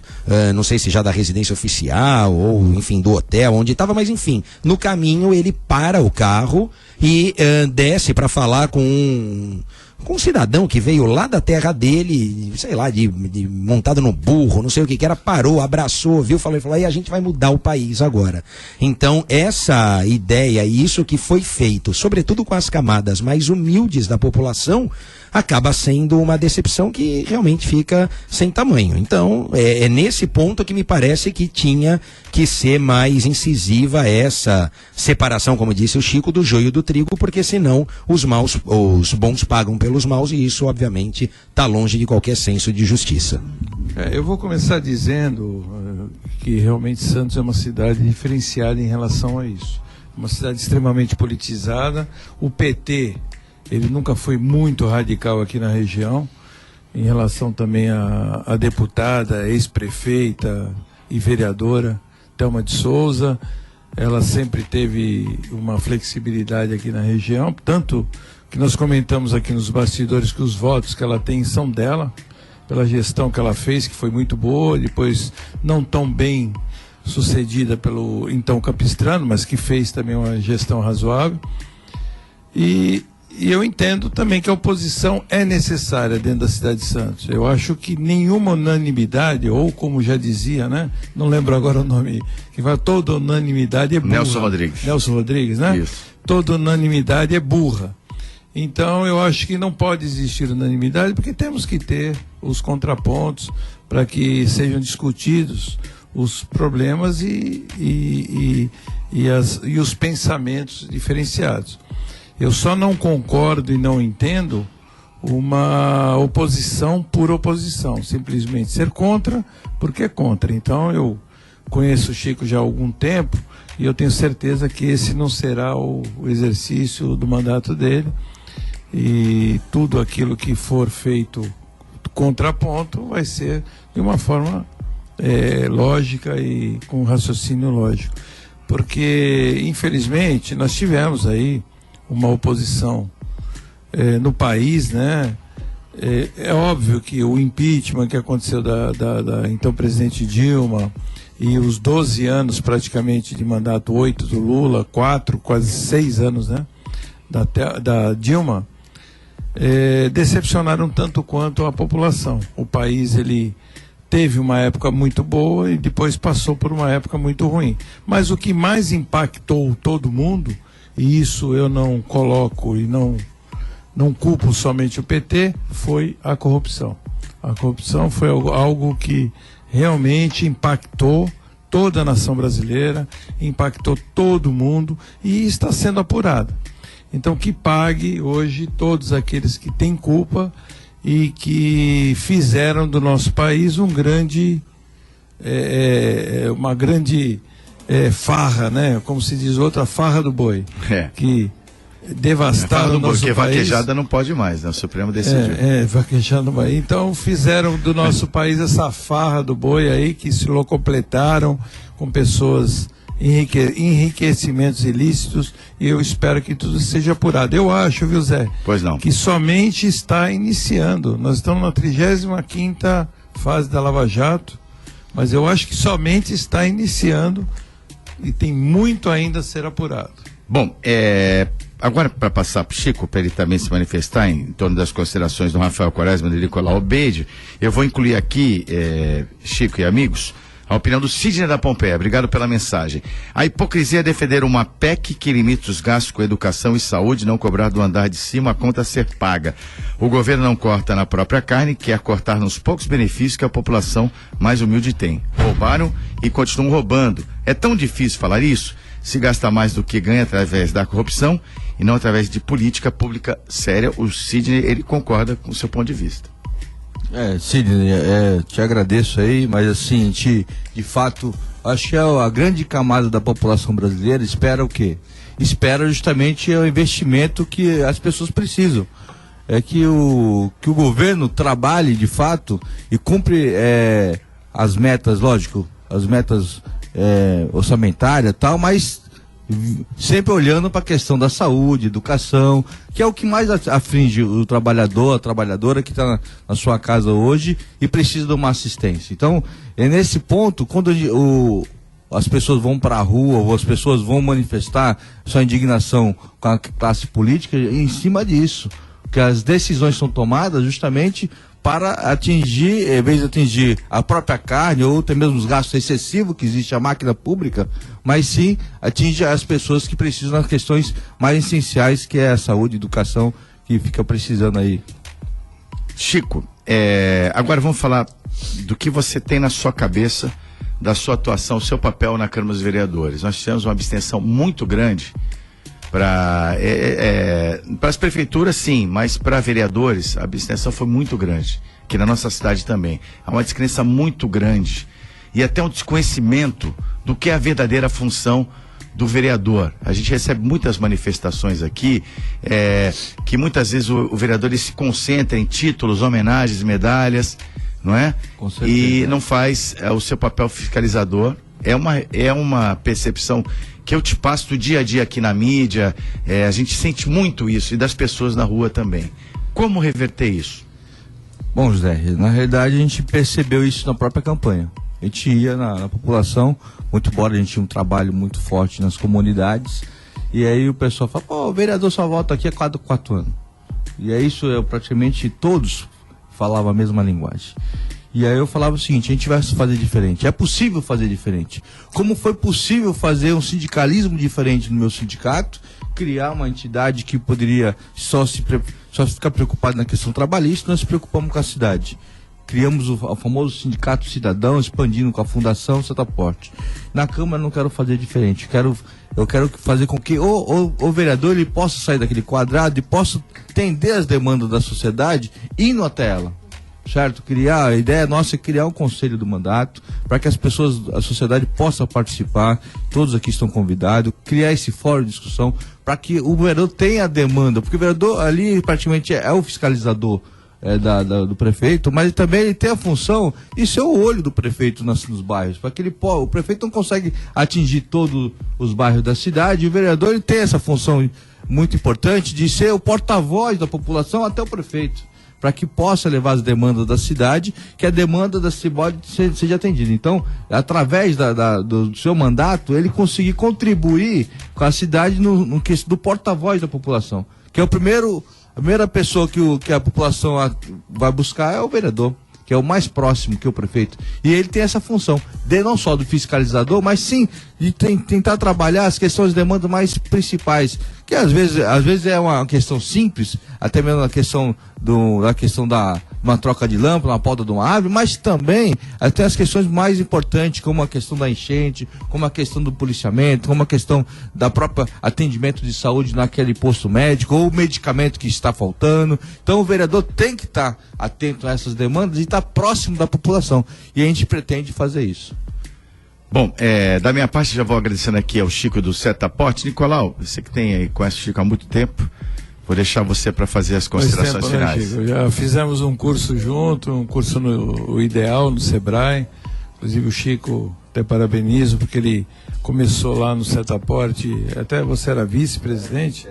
não sei se já da residência oficial ou enfim do hotel onde estava, mas enfim, no caminho ele para o carro e desce para falar com um cidadão que veio lá da terra dele, sei lá, de montado no burro, não sei o que era, parou, abraçou, viu, falou, aí a gente vai mudar o país agora. Então, essa ideia e isso que foi feito, sobretudo com as camadas mais humildes da população, acaba sendo uma decepção que realmente fica sem tamanho. Então, é nesse ponto que me parece que tinha que ser mais incisiva essa separação, como disse o Chico, do joio do trigo, porque senão os bons pagam pelos maus, e isso, obviamente, está longe de qualquer senso de justiça. Eu vou começar dizendo que realmente Santos é uma cidade diferenciada em relação a isso. Uma cidade extremamente politizada. O PT... ele nunca foi muito radical aqui na região, em relação também à deputada, ex-prefeita e vereadora Thelma de Souza. Ela sempre teve uma flexibilidade aqui na região, tanto que nós comentamos aqui nos bastidores que os votos que ela tem são dela, pela gestão que ela fez, que foi muito boa, depois não tão bem sucedida pelo então Capistrano, mas que fez também uma gestão razoável. E eu entendo também que a oposição é necessária dentro da cidade de Santos. Eu acho que nenhuma unanimidade, ou como já dizia, né? Não lembro agora o nome, que fala, toda unanimidade é burra. Nelson Rodrigues, né? Isso. Toda unanimidade é burra. Então eu acho que não pode existir unanimidade, porque temos que ter os contrapontos para que sejam discutidos os problemas e os pensamentos diferenciados. Eu só não concordo e não entendo uma oposição por oposição, simplesmente ser contra porque é contra. Então eu conheço o Chico já há algum tempo e eu tenho certeza que esse não será o exercício do mandato dele, e tudo aquilo que for feito contraponto vai ser de uma forma lógica e com raciocínio lógico, porque infelizmente nós tivemos aí uma oposição no país, né? É óbvio que o impeachment que aconteceu da então presidente Dilma e os 12 anos praticamente de mandato, 8 do Lula, 4, quase 6 anos, né? da Dilma, decepcionaram tanto quanto a população. O país, ele teve uma época muito boa e depois passou por uma época muito ruim. Mas o que mais impactou todo mundo, e isso eu não coloco e não culpo somente o PT, foi a corrupção. A corrupção foi algo que realmente impactou toda a nação brasileira, impactou todo mundo e está sendo apurada. Então, que pague hoje todos aqueles que têm culpa e que fizeram do nosso país uma grande farra, né? Como se diz, outra farra do boi. Que devastaram o nosso país. Porque vaquejada não pode mais, né? O Supremo decidiu. Vaquejada não vai. Então fizeram do nosso país essa farra do boi aí, que se locopletaram com pessoas, enriquecimentos ilícitos, e eu espero que tudo seja apurado. Eu acho, viu, Zé? Pois não. Que somente está iniciando. Nós estamos na 35ª fase da Lava Jato, mas eu acho que somente está iniciando e tem muito ainda a ser apurado. Bom, agora para passar para o Chico, para ele também se manifestar em torno das considerações do Rafael Quaresma e do Nicolau Obeide, eu vou incluir aqui, Chico e amigos, a opinião do Sidney da Pompeia. Obrigado pela mensagem. A hipocrisia é defender uma PEC que limita os gastos com educação e saúde, não cobrar do andar de cima a conta ser paga. O governo não corta na própria carne, quer cortar nos poucos benefícios que a população mais humilde tem. Roubaram e continuam roubando. É tão difícil falar isso? Se gasta mais do que ganha através da corrupção e não através de política pública séria. O Sidney, ele concorda com o seu ponto de vista. Sidney, te agradeço aí, mas assim, de fato, acho que a grande camada da população brasileira espera o quê? Espera justamente o investimento que as pessoas precisam. É que o governo trabalhe de fato e cumpre as metas, lógico, as metas orçamentárias e tal, mas sempre olhando para a questão da saúde, educação, que é o que mais aflige o trabalhador, a trabalhadora que está na sua casa hoje e precisa de uma assistência. Então, é nesse ponto, quando as pessoas vão para a rua, ou as pessoas vão manifestar sua indignação com a classe política, em cima disso, que as decisões são tomadas justamente para atingir, em vez de atingir a própria carne ou até mesmo os gastos excessivos que existe a máquina pública, mas sim atinge as pessoas que precisam das questões mais essenciais, que é a saúde e educação, que fica precisando aí. Chico, agora vamos falar do que você tem na sua cabeça, da sua atuação, o seu papel na Câmara dos Vereadores. Nós tivemos uma abstenção muito grande para as prefeituras, sim, mas para vereadores a abstenção foi muito grande, aqui na nossa cidade também. Há uma descrença muito grande e até um desconhecimento do que é a verdadeira função do vereador. A gente recebe muitas manifestações aqui, que muitas vezes o vereador ele se concentra em títulos, homenagens, medalhas, não é? Com certeza. E não faz o seu papel fiscalizador. É uma percepção que eu te passo do dia a dia aqui na mídia, a gente sente muito isso, e das pessoas na rua também. Como reverter isso? Bom, José, na realidade a gente percebeu isso na própria campanha. A gente ia na população, muito embora a gente tinha um trabalho muito forte nas comunidades, e aí o pessoal fala, o vereador só volta aqui a cada 4 anos. E aí isso praticamente todos falavam a mesma linguagem. E aí eu falava o seguinte, a gente vai fazer diferente. É possível fazer diferente. Como foi possível fazer um sindicalismo diferente no meu sindicato, criar uma entidade que poderia só ficar preocupado na questão trabalhista, nós nos preocupamos com a cidade. Criamos o famoso Sindicato Cidadão, expandindo com a Fundação Setaporte. Na Câmara eu não quero fazer diferente. Eu quero fazer com que o vereador ele possa sair daquele quadrado e possa atender as demandas da sociedade indo até ela. Certo? A ideia nossa é criar um conselho do mandato para que as pessoas, a sociedade possa participar, todos aqui estão convidados, criar esse fórum de discussão para que o vereador tenha a demanda, porque o vereador ali praticamente é o fiscalizador do prefeito, mas também ele tem a função de ser o olho do prefeito nos bairros, para que o prefeito não consegue atingir todos os bairros da cidade, e o vereador ele tem essa função muito importante de ser o porta-voz da população até o prefeito, para que possa levar as demandas da cidade, que a demanda da cidade seja atendida. Então, através do seu mandato, ele conseguir contribuir com a cidade do porta-voz da população, que é a primeira pessoa que a população vai buscar é o vereador, que é o mais próximo que o prefeito. E ele tem essa função, não só do fiscalizador, mas sim de tentar trabalhar as questões de demanda mais principais, que às vezes é uma questão simples, até mesmo a questão da uma troca de lâmpada, uma poda de uma árvore, mas também até as questões mais importantes, como a questão da enchente, como a questão do policiamento, como a questão da própria atendimento de saúde naquele posto médico, ou o medicamento que está faltando. Então o vereador tem que estar atento a essas demandas e estar próximo da população. E a gente pretende fazer isso. Bom, da minha parte já vou agradecendo aqui ao Chico do Setaporte. Nicolau, você que conhece o Chico há muito tempo, vou deixar você para fazer as considerações finais. Né, Chico? Já fizemos um curso junto, um curso no Ideal, no Sebrae. Inclusive o Chico, até parabenizo, porque ele começou lá no Setaporte, até você era vice-presidente.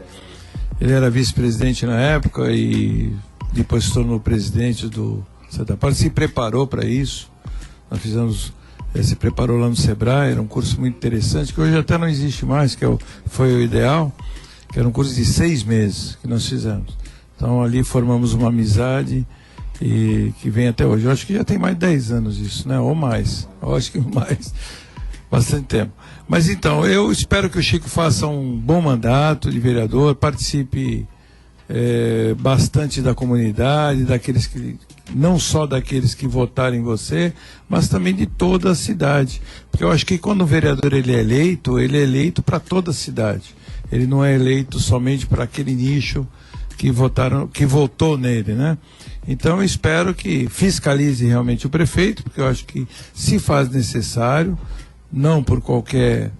Ele era vice-presidente na época e depois se tornou presidente do Setaporte, se preparou para isso. Nós fizemos... se preparou lá no Sebrae, era um curso muito interessante, que hoje até não existe mais, foi o Ideal, que era um curso de 6 meses que nós fizemos. Então ali formamos uma amizade e que vem até hoje. Eu acho que já tem mais de 10 anos isso, né? Ou mais. Eu acho que mais. Bastante tempo. Mas então, eu espero que o Chico faça um bom mandato de vereador, participe bastante da comunidade, daqueles que... não só daqueles que votaram em você, mas também de toda a cidade. Porque eu acho que quando o vereador ele é eleito para toda a cidade. Ele não é eleito somente para aquele nicho que votou nele, né? Então eu espero que fiscalize realmente o prefeito, porque eu acho que se faz necessário, não por qualquer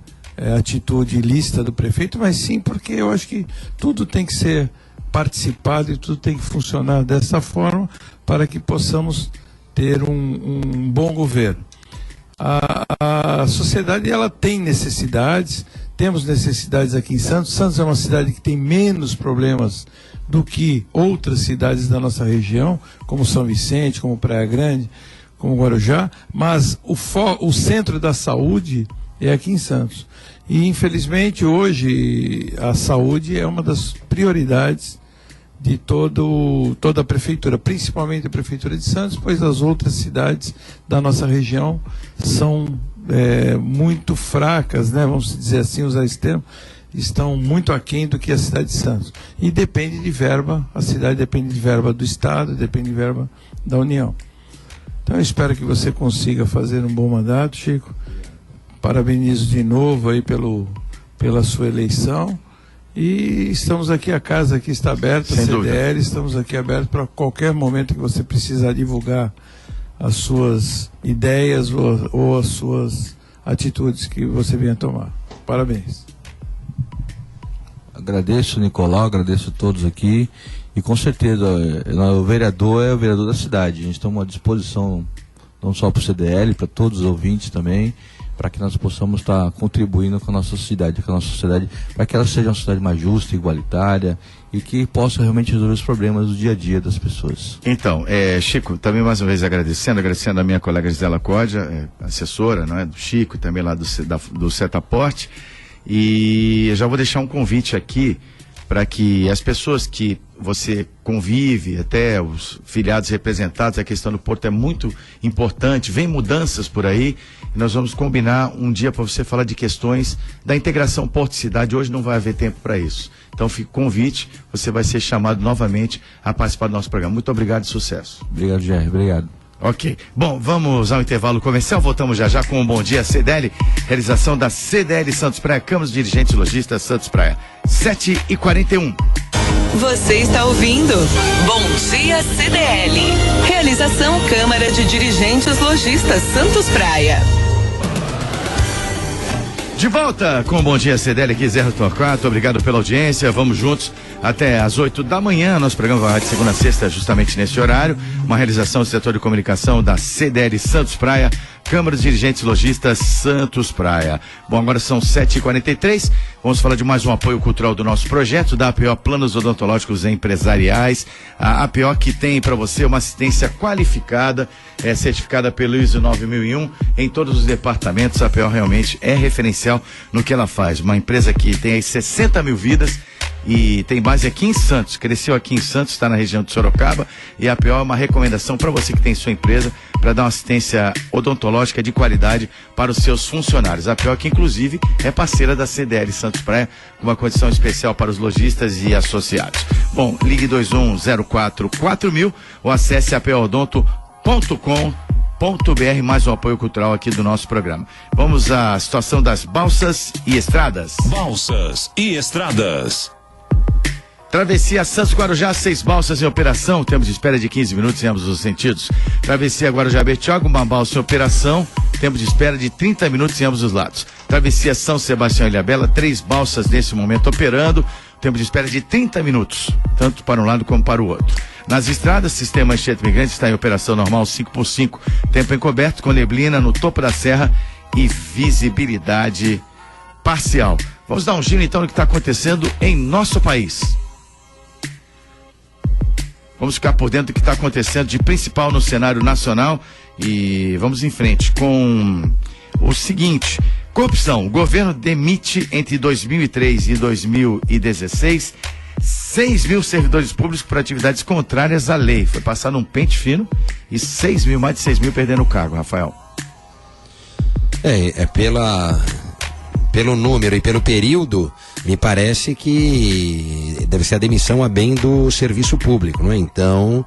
atitude ilícita do prefeito, mas sim porque eu acho que tudo tem que ser participado e tudo tem que funcionar dessa forma para que possamos ter um bom governo. A sociedade ela tem necessidades, temos necessidades aqui em Santos. Santos é uma cidade que tem menos problemas do que outras cidades da nossa região, como São Vicente, como Praia Grande, como Guarujá, mas o centro da saúde é aqui em Santos. E infelizmente hoje a saúde é uma das prioridades de toda a prefeitura, principalmente a prefeitura de Santos, pois as outras cidades da nossa região são muito fracas, né? Vamos dizer assim, usar esse termo, estão muito aquém do que a cidade de Santos. E depende de verba, a cidade depende de verba do Estado, depende de verba da União. Então eu espero que você consiga fazer um bom mandato, Chico. Parabenizo de novo aí pela sua eleição. E estamos aqui, a casa aqui está aberta, a CDL, estamos aqui abertos para qualquer momento que você precisar divulgar as suas ideias ou as suas atitudes que você venha tomar. Parabéns. Agradeço, Nicolau, agradeço a todos aqui e com certeza o vereador é o vereador da cidade. A gente está à disposição não só para o CDL, para todos os ouvintes também, para que nós possamos estar contribuindo com a nossa sociedade, para que ela seja uma sociedade mais justa, igualitária e que possa realmente resolver os problemas do dia a dia das pessoas. Então, Chico, também mais uma vez agradecendo a minha colega Gisela Códia, assessora, não é, do Chico, e também lá do Setaporte, e eu já vou deixar um convite aqui para que as pessoas que você convive, até os filiados representados, a questão do Porto é muito importante, vem mudanças por aí, e nós vamos combinar um dia para você falar de questões da integração Porto-Cidade. Hoje não vai haver tempo para isso. Então fica o convite, você vai ser chamado novamente a participar do nosso programa. Muito obrigado e sucesso. Obrigado, Jair, obrigado. Ok. Bom, vamos ao intervalo comercial. Voltamos já com um Bom Dia CDL. Realização da CDL Santos Praia, Câmara dos Dirigentes Lojistas Santos Praia. 7h41. Você está ouvindo Bom Dia CDL. Realização Câmara de Dirigentes Lojistas Santos Praia. De volta com o Bom Dia CDL aqui, Zé Torquato. Obrigado pela audiência. Vamos juntos até às 8 da manhã. Nosso programa vai de segunda a sexta, justamente nesse horário. Uma realização do setor de comunicação da CDL Santos Praia, Câmara dos Dirigentes Lojistas Santos Praia. Bom, agora são 7h43, vamos falar de mais um apoio cultural do nosso projeto, da APO Planos Odontológicos Empresariais. A APO que tem para você uma assistência qualificada, certificada pelo ISO 9001 em todos os departamentos. A APO realmente é referencial no que ela faz. Uma empresa que tem aí 60 mil vidas e tem base aqui em Santos, cresceu aqui em Santos, está na região de Sorocaba, e a APO é uma recomendação para você que tem sua empresa, para dar uma assistência odontológica de qualidade para os seus funcionários. A APO que inclusive é parceira da CDL Santos Praia, com uma condição especial para os lojistas e associados. Bom, ligue 21044000 ou acesse apoodonto.com.br, mais um apoio cultural aqui do nosso programa. Vamos à situação das balsas e estradas. Balsas e estradas. Travessia Santos Guarujá, 6 balsas em operação, tempo de espera de 15 minutos em ambos os sentidos. Travessia Guarujá Bertioga, uma balsa em operação, tempo de espera de 30 minutos em ambos os lados. Travessia São Sebastião e Ilhabela, 3 balsas nesse momento operando, tempo de espera de 30 minutos, tanto para um lado como para o outro. Nas estradas, sistema Anchieta Migrante está em operação normal 5x5, tempo encoberto com neblina no topo da serra e visibilidade parcial. Vamos dar um giro então no que está acontecendo em nosso país. Vamos ficar por dentro do que está acontecendo de principal no cenário nacional e vamos em frente com o seguinte: corrupção. O governo demite entre 2003 e 2016 6 mil servidores públicos por atividades contrárias à lei. Foi passado um pente fino e mais de 6 mil perdendo o cargo, Rafael. Pelo número e pelo período, me parece que deve ser a demissão a bem do serviço público, não é? Então,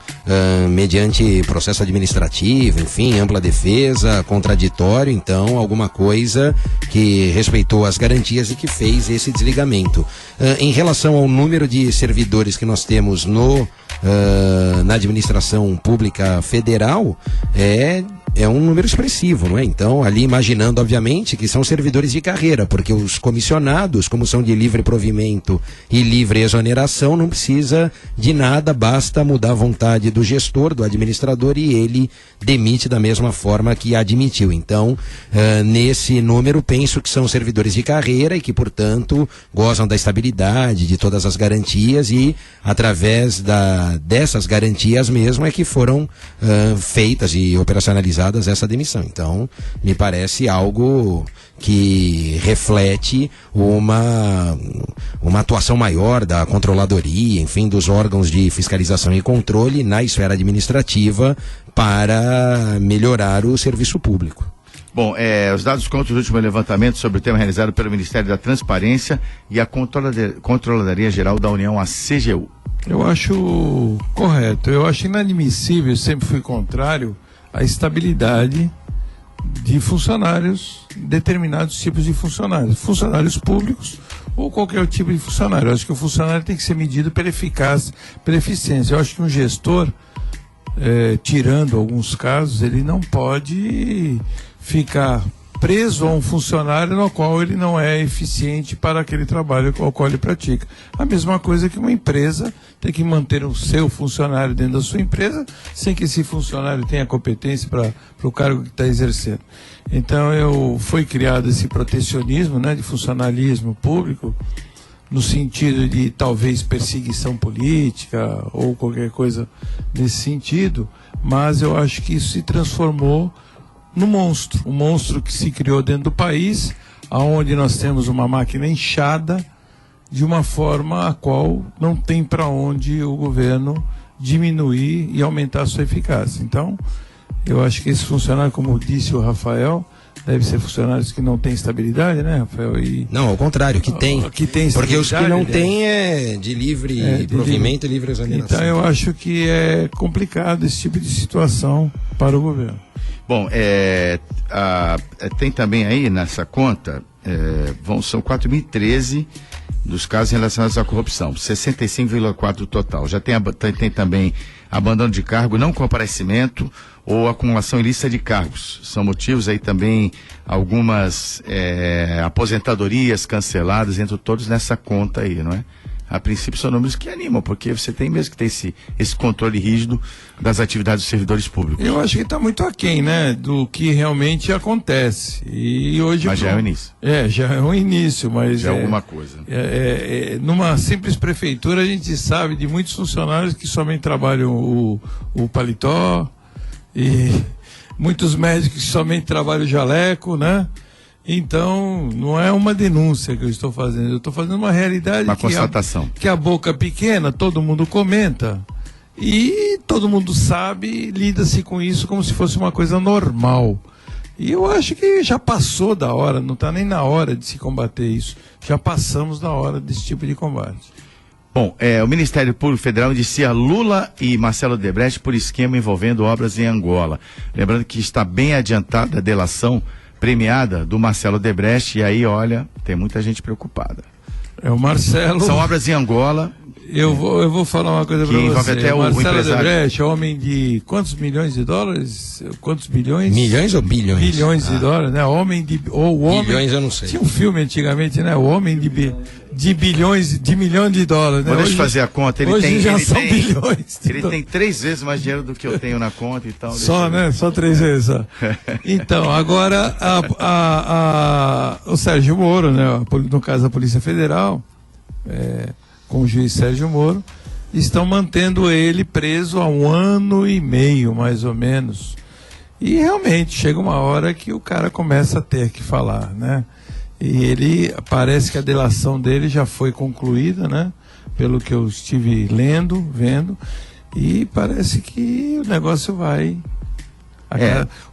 mediante processo administrativo, enfim, ampla defesa, contraditório, então, alguma coisa que respeitou as garantias e que fez esse desligamento. Em relação ao número de servidores que nós temos na administração pública federal, é um número expressivo, não é? Então, ali imaginando, obviamente, que são servidores de carreira, porque os comissionados, como são de livre provimento e livre exoneração, não precisa de nada, basta mudar a vontade do gestor, do administrador, e ele demite da mesma forma que admitiu. Então, nesse número, penso que são servidores de carreira e que, portanto, gozam da estabilidade, de todas as garantias, e através dessas garantias mesmo é que foram feitas e operacionalizadas essa demissão. Então, me parece algo que reflete uma atuação maior da controladoria, enfim, dos órgãos de fiscalização e controle na esfera administrativa para melhorar o serviço público. Bom, os dados contam do último levantamento sobre o tema realizado pelo Ministério da Transparência e a Controladoria Geral da União, a CGU. Eu acho correto, eu acho inadmissível, eu sempre fui contrário a estabilidade de funcionários, determinados tipos de funcionários públicos ou qualquer tipo de funcionário. Eu acho que o funcionário tem que ser medido pela eficácia, pela eficiência. Eu acho que um gestor, tirando alguns casos, ele não pode ficar preso a um funcionário no qual ele não é eficiente para aquele trabalho ao qual ele pratica. A mesma coisa que uma empresa tem que manter o seu funcionário dentro da sua empresa, sem que esse funcionário tenha competência para o cargo que está exercendo. Então, foi criado esse protecionismo, né, de funcionalismo público, no sentido de talvez perseguição política ou qualquer coisa nesse sentido, mas eu acho que isso se transformou no monstro, um monstro que se criou dentro do país, aonde nós temos uma máquina inchada de uma forma a qual não tem para onde o governo diminuir e aumentar a sua eficácia. Então, eu acho que esse funcionário, como disse o Rafael, deve ser funcionários que não têm estabilidade, né, Rafael? Não, ao contrário, que tem. Porque os que não têm é de livre provimento e livre exoneração. Então, eu acho que é complicado esse tipo de situação para o governo. Bom, tem também aí nessa conta, são 4.013 dos casos relacionados à corrupção, 65,4% do total. Já tem também abandono de cargo, não comparecimento ou acumulação ilícita de cargos. São motivos aí também aposentadorias canceladas, entre todos nessa conta aí, não é? a princípio são números que animam, porque você tem mesmo que ter esse controle rígido das atividades dos servidores públicos. Eu acho que está muito aquém, né, do que realmente acontece. E hoje mas já é o início. Já é um início, mas já é alguma coisa. Numa simples prefeitura a gente sabe de muitos funcionários que somente trabalham o paletó e muitos médicos que somente trabalham o jaleco, né? Então, não é uma denúncia que eu estou fazendo, eu estou fazendo uma realidade, uma constatação. Que a boca pequena, todo mundo comenta, e todo mundo sabe, lida-se com isso como se fosse uma coisa normal. E eu acho que já passou da hora, não está nem na hora de se combater isso, já passamos da hora desse tipo de combate. Bom, o Ministério Público Federal indicia Lula e Marcelo Odebrecht por esquema envolvendo obras em Angola. Lembrando que está bem adiantada a delação premiada do Marcelo Odebrecht, e aí, olha, tem muita gente preocupada. O Marcelo... São obras em Angola. Eu vou falar uma coisa para você. Até o Marcelo empresário... Odebrecht, homem de quantos milhões de dólares? Quantos bilhões? Milhões ou bilhões? Bilhões de dólares, né? Bilhões eu não sei. Tinha um filme antigamente, né? O homem de bilhões, de milhão de dólares, né? Deixa eu fazer a conta. Hoje já são bilhões. Ele tem 3 vezes mais dinheiro do que eu tenho na conta, então... Só, né? Só 3 vezes. Então, agora o Sérgio Moro, né? No caso a Polícia Federal, com o juiz Sérgio Moro, estão mantendo ele preso há 1 ano e meio, mais ou menos. E realmente chega uma hora que o cara começa a ter que falar, né? E parece que a delação dele já foi concluída, né? Pelo que eu estive vendo, e parece que o negócio vai...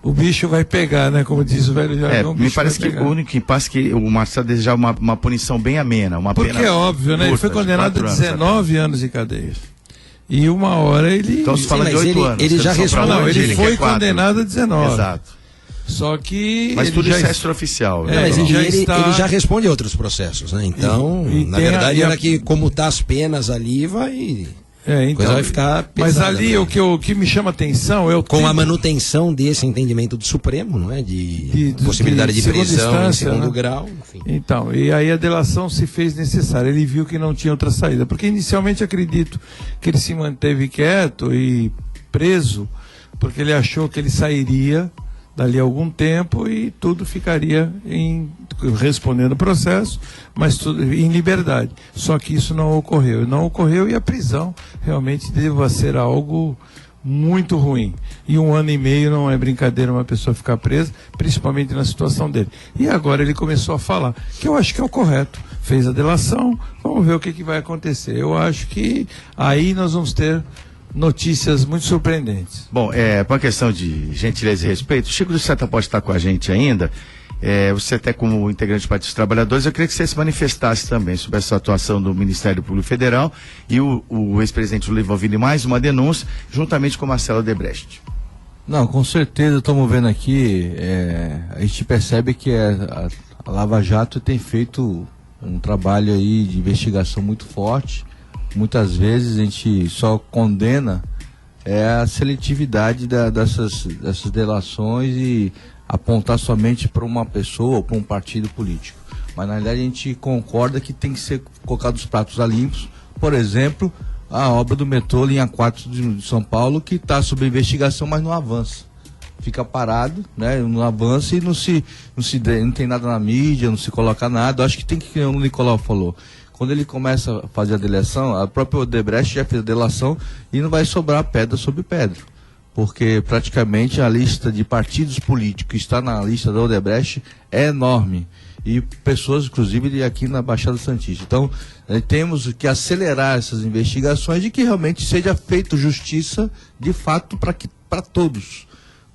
O bicho vai pegar, né? Como diz o velho jargão. Me parece que o único impasse é que o Marcelo deseja uma punição bem amena, uma pena. Porque é óbvio, né? Ele foi condenado a 19 anos de cadeia. E uma hora ele... Então se fala de 8 anos. Ele já respondeu. Não, ele foi condenado a 19. Exato. Só que... Mas tudo isso é extraoficial. Mas ele já responde a outros processos, né? Então, na verdade, era que como tá as penas ali, vai... Então, coisa vai ficar pesada. Mas ali o que me chama atenção é com a manutenção desse entendimento do Supremo, não é? De possibilidade de prisão em segundo grau, enfim. Então, e aí a delação se fez necessária. Ele viu que não tinha outra saída. Porque inicialmente acredito que ele se manteve quieto e preso, porque ele achou que ele sairia dali a algum tempo e tudo ficaria respondendo o processo, mas tudo em liberdade. Só que isso não ocorreu e a prisão realmente deva ser algo muito ruim. E 1 ano e meio não é brincadeira uma pessoa ficar presa, principalmente na situação dele. E agora ele começou a falar, que eu acho que é o correto. Fez a delação, vamos ver o que vai acontecer. Eu acho que aí nós vamos ter notícias muito surpreendentes. Bom, por uma questão de gentileza e respeito, o Chico do Seta pode estar com a gente ainda. Você até como integrante do Partido dos Trabalhadores, eu queria que você se manifestasse também sobre essa atuação do Ministério Público Federal e o ex-presidente Lula envolvido em mais uma denúncia, juntamente com Marcelo Odebrecht. Não, com certeza, estamos vendo aqui, a gente percebe que a Lava Jato tem feito um trabalho aí de investigação muito forte. Muitas vezes a gente só condena a seletividade dessas delações e apontar somente para uma pessoa ou para um partido político. Mas na realidade a gente concorda que tem que ser colocado os pratos a limpos. Por exemplo, a obra do metrô linha 4 de São Paulo, que está sob investigação, mas não avança. Fica parado, né? Não avança e não tem nada na mídia, não se coloca nada. Eu acho que tem que, como o Nicolau falou, quando ele começa a fazer a delação, a própria Odebrecht já fez a delação e não vai sobrar pedra sobre pedra. Porque praticamente a lista de partidos políticos que está na lista da Odebrecht é enorme. E pessoas, inclusive, aqui na Baixada Santista. Então, temos que acelerar essas investigações e que realmente seja feita justiça, de fato, para todos.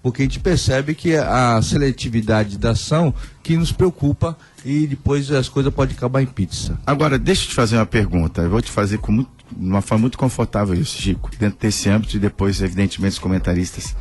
Porque a gente percebe que a seletividade da ação que nos preocupa e depois as coisas podem acabar em pizza. Agora, deixa eu te fazer uma pergunta. Eu vou te fazer de uma forma muito confortável isso, Chico, dentro desse âmbito e depois, evidentemente, os comentaristas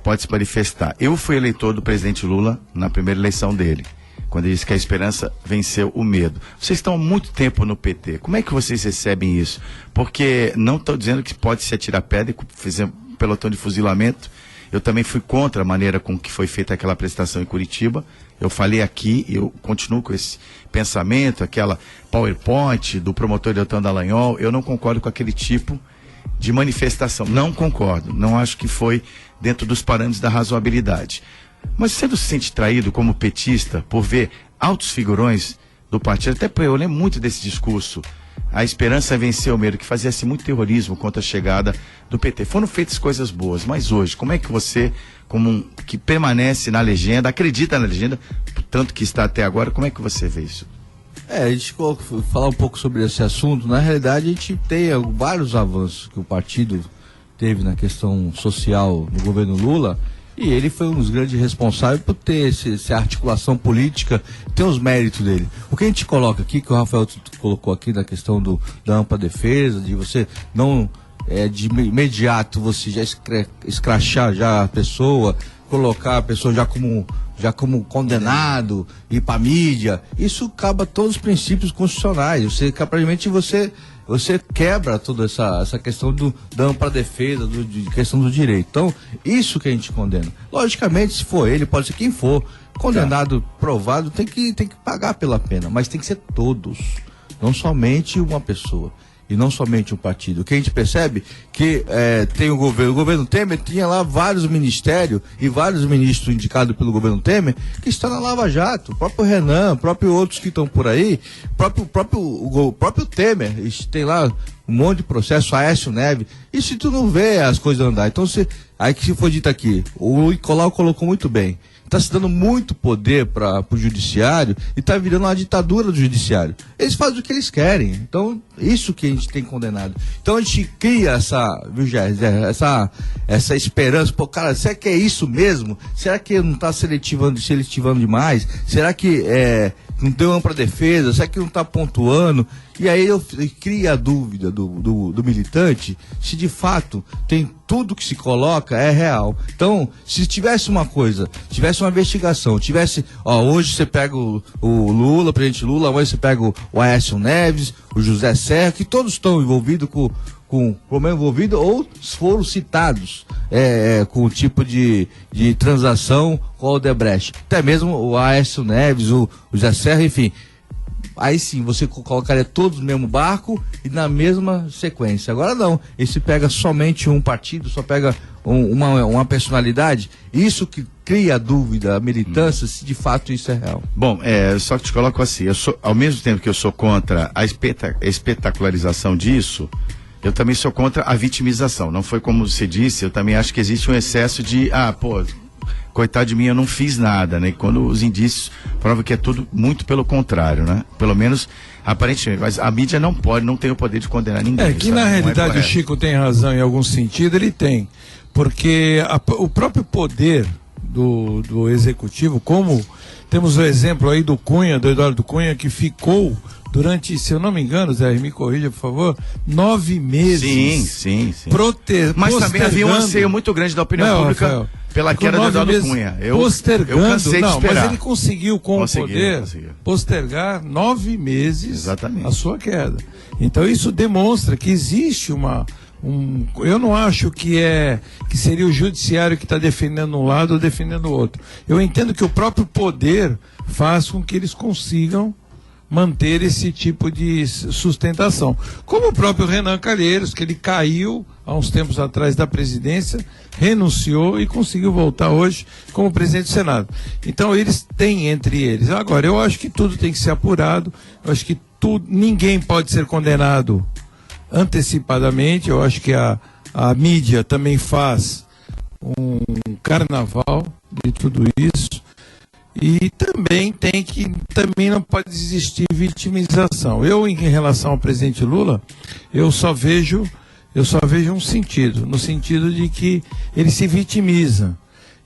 podem se manifestar. Eu fui eleitor do presidente Lula na primeira eleição dele, quando ele disse que a esperança venceu o medo. Vocês estão há muito tempo no PT. Como é que vocês recebem isso? Porque não estou dizendo que pode se atirar pedra e fazer um pelotão de fuzilamento Eu também fui contra a maneira com que foi feita aquela apresentação em Curitiba. Eu falei aqui, eu continuo com esse pensamento, aquela PowerPoint do promotor Deltan Dallagnol. Eu não concordo com aquele tipo de manifestação. Não concordo. Não acho que foi dentro dos parâmetros da razoabilidade. Mas você não se sente traído como petista por ver altos figurões do partido? Até eu lembro muito desse discurso. A esperança venceu o medo, que fazia-se muito terrorismo contra a chegada do PT. Foram feitas coisas boas, mas hoje, como é que você, que permanece na legenda, acredita na legenda, tanto que está até agora, como é que você vê isso? A gente falar um pouco sobre esse assunto. Na realidade, a gente tem vários avanços que o partido teve na questão social no governo Lula, e ele foi um dos grandes responsáveis por ter essa articulação política, ter os méritos dele. O que a gente coloca aqui, que o Rafael colocou aqui na questão da ampla defesa, de você não, de imediato, você já escrachar já a pessoa, colocar a pessoa já como condenado, ir para mídia, isso acaba todos os princípios constitucionais. Você quebra toda essa questão da ampla defesa, questão do direito. Então, isso que a gente condena. Logicamente, se for ele, pode ser quem for, condenado, provado, tem que pagar pela pena, mas tem que ser todos, não somente uma pessoa. E não somente um partido. O que a gente percebe que tem o governo Temer tinha lá vários ministérios e vários ministros indicados pelo governo Temer que estão na Lava Jato. O próprio Renan, o próprio outros que estão por aí, o próprio Temer, tem lá um monte de processo, Aécio Neves. E se tu não vê as coisas andar, então aí que foi dito aqui, o Nicolau colocou muito bem. Está se dando muito poder para o judiciário e está virando uma ditadura do judiciário. Eles fazem o que eles querem. Então, isso que a gente tem condenado. Então, a gente cria essa esperança. Pô, cara, será que é isso mesmo? Será que não está seletivando demais? Será que não deu ampla defesa? Será que não está pontuando? E aí eu crio a dúvida do militante se de fato tem tudo que se coloca é real. Então, se tivesse uma investigação, hoje você pega o Lula, o presidente Lula, hoje você pega o Aécio Neves, o José Serra, que todos estão envolvidos com problema envolvido ou foram citados com o tipo de transação com o Odebrecht. Até mesmo o Aécio Neves, o José Serra, enfim. Aí sim, você colocaria todos no mesmo barco e na mesma sequência. Agora não, esse pega somente um partido, só pega uma personalidade. Isso que cria a dúvida, a militância, se de fato isso é real. Bom, só que te coloco assim, ao mesmo tempo que eu sou contra a espetacularização disso, eu também sou contra a vitimização. Não foi como você disse, eu também acho que existe um excesso de, coitado de mim, eu não fiz nada, né? E quando os indícios provam que é tudo muito pelo contrário, né? Pelo menos, aparentemente. Mas a mídia não tem o poder de condenar ninguém. Que na realidade o Chico tem razão em algum sentido, ele tem. Porque o próprio poder do executivo, como temos o exemplo aí do Eduardo Cunha, que ficou durante, se eu não me engano, Zé, me corrija, por favor, 9 meses. Sim. Mas também havia um anseio muito grande da opinião pública, Rafael, pela queda do Eduardo Cunha. Eu cansei de esperar. Mas ele conseguiu, com o poder, postergar 9 meses Exatamente. A sua queda. Então isso demonstra que existe eu não acho que seria o judiciário que está defendendo um lado ou defendendo o outro. Eu entendo que o próprio poder faz com que eles consigam manter esse tipo de sustentação. Como o próprio Renan Calheiros, que ele caiu há uns tempos atrás da presidência, renunciou e conseguiu voltar hoje como presidente do Senado. Então eles têm entre eles. Agora, eu acho que tudo tem que ser apurado, eu acho que ninguém pode ser condenado antecipadamente. Eu acho que a mídia também faz um carnaval de tudo isso. E também não pode existir vitimização. Eu, em relação ao presidente Lula, eu só vejo um sentido, no sentido de que ele se vitimiza.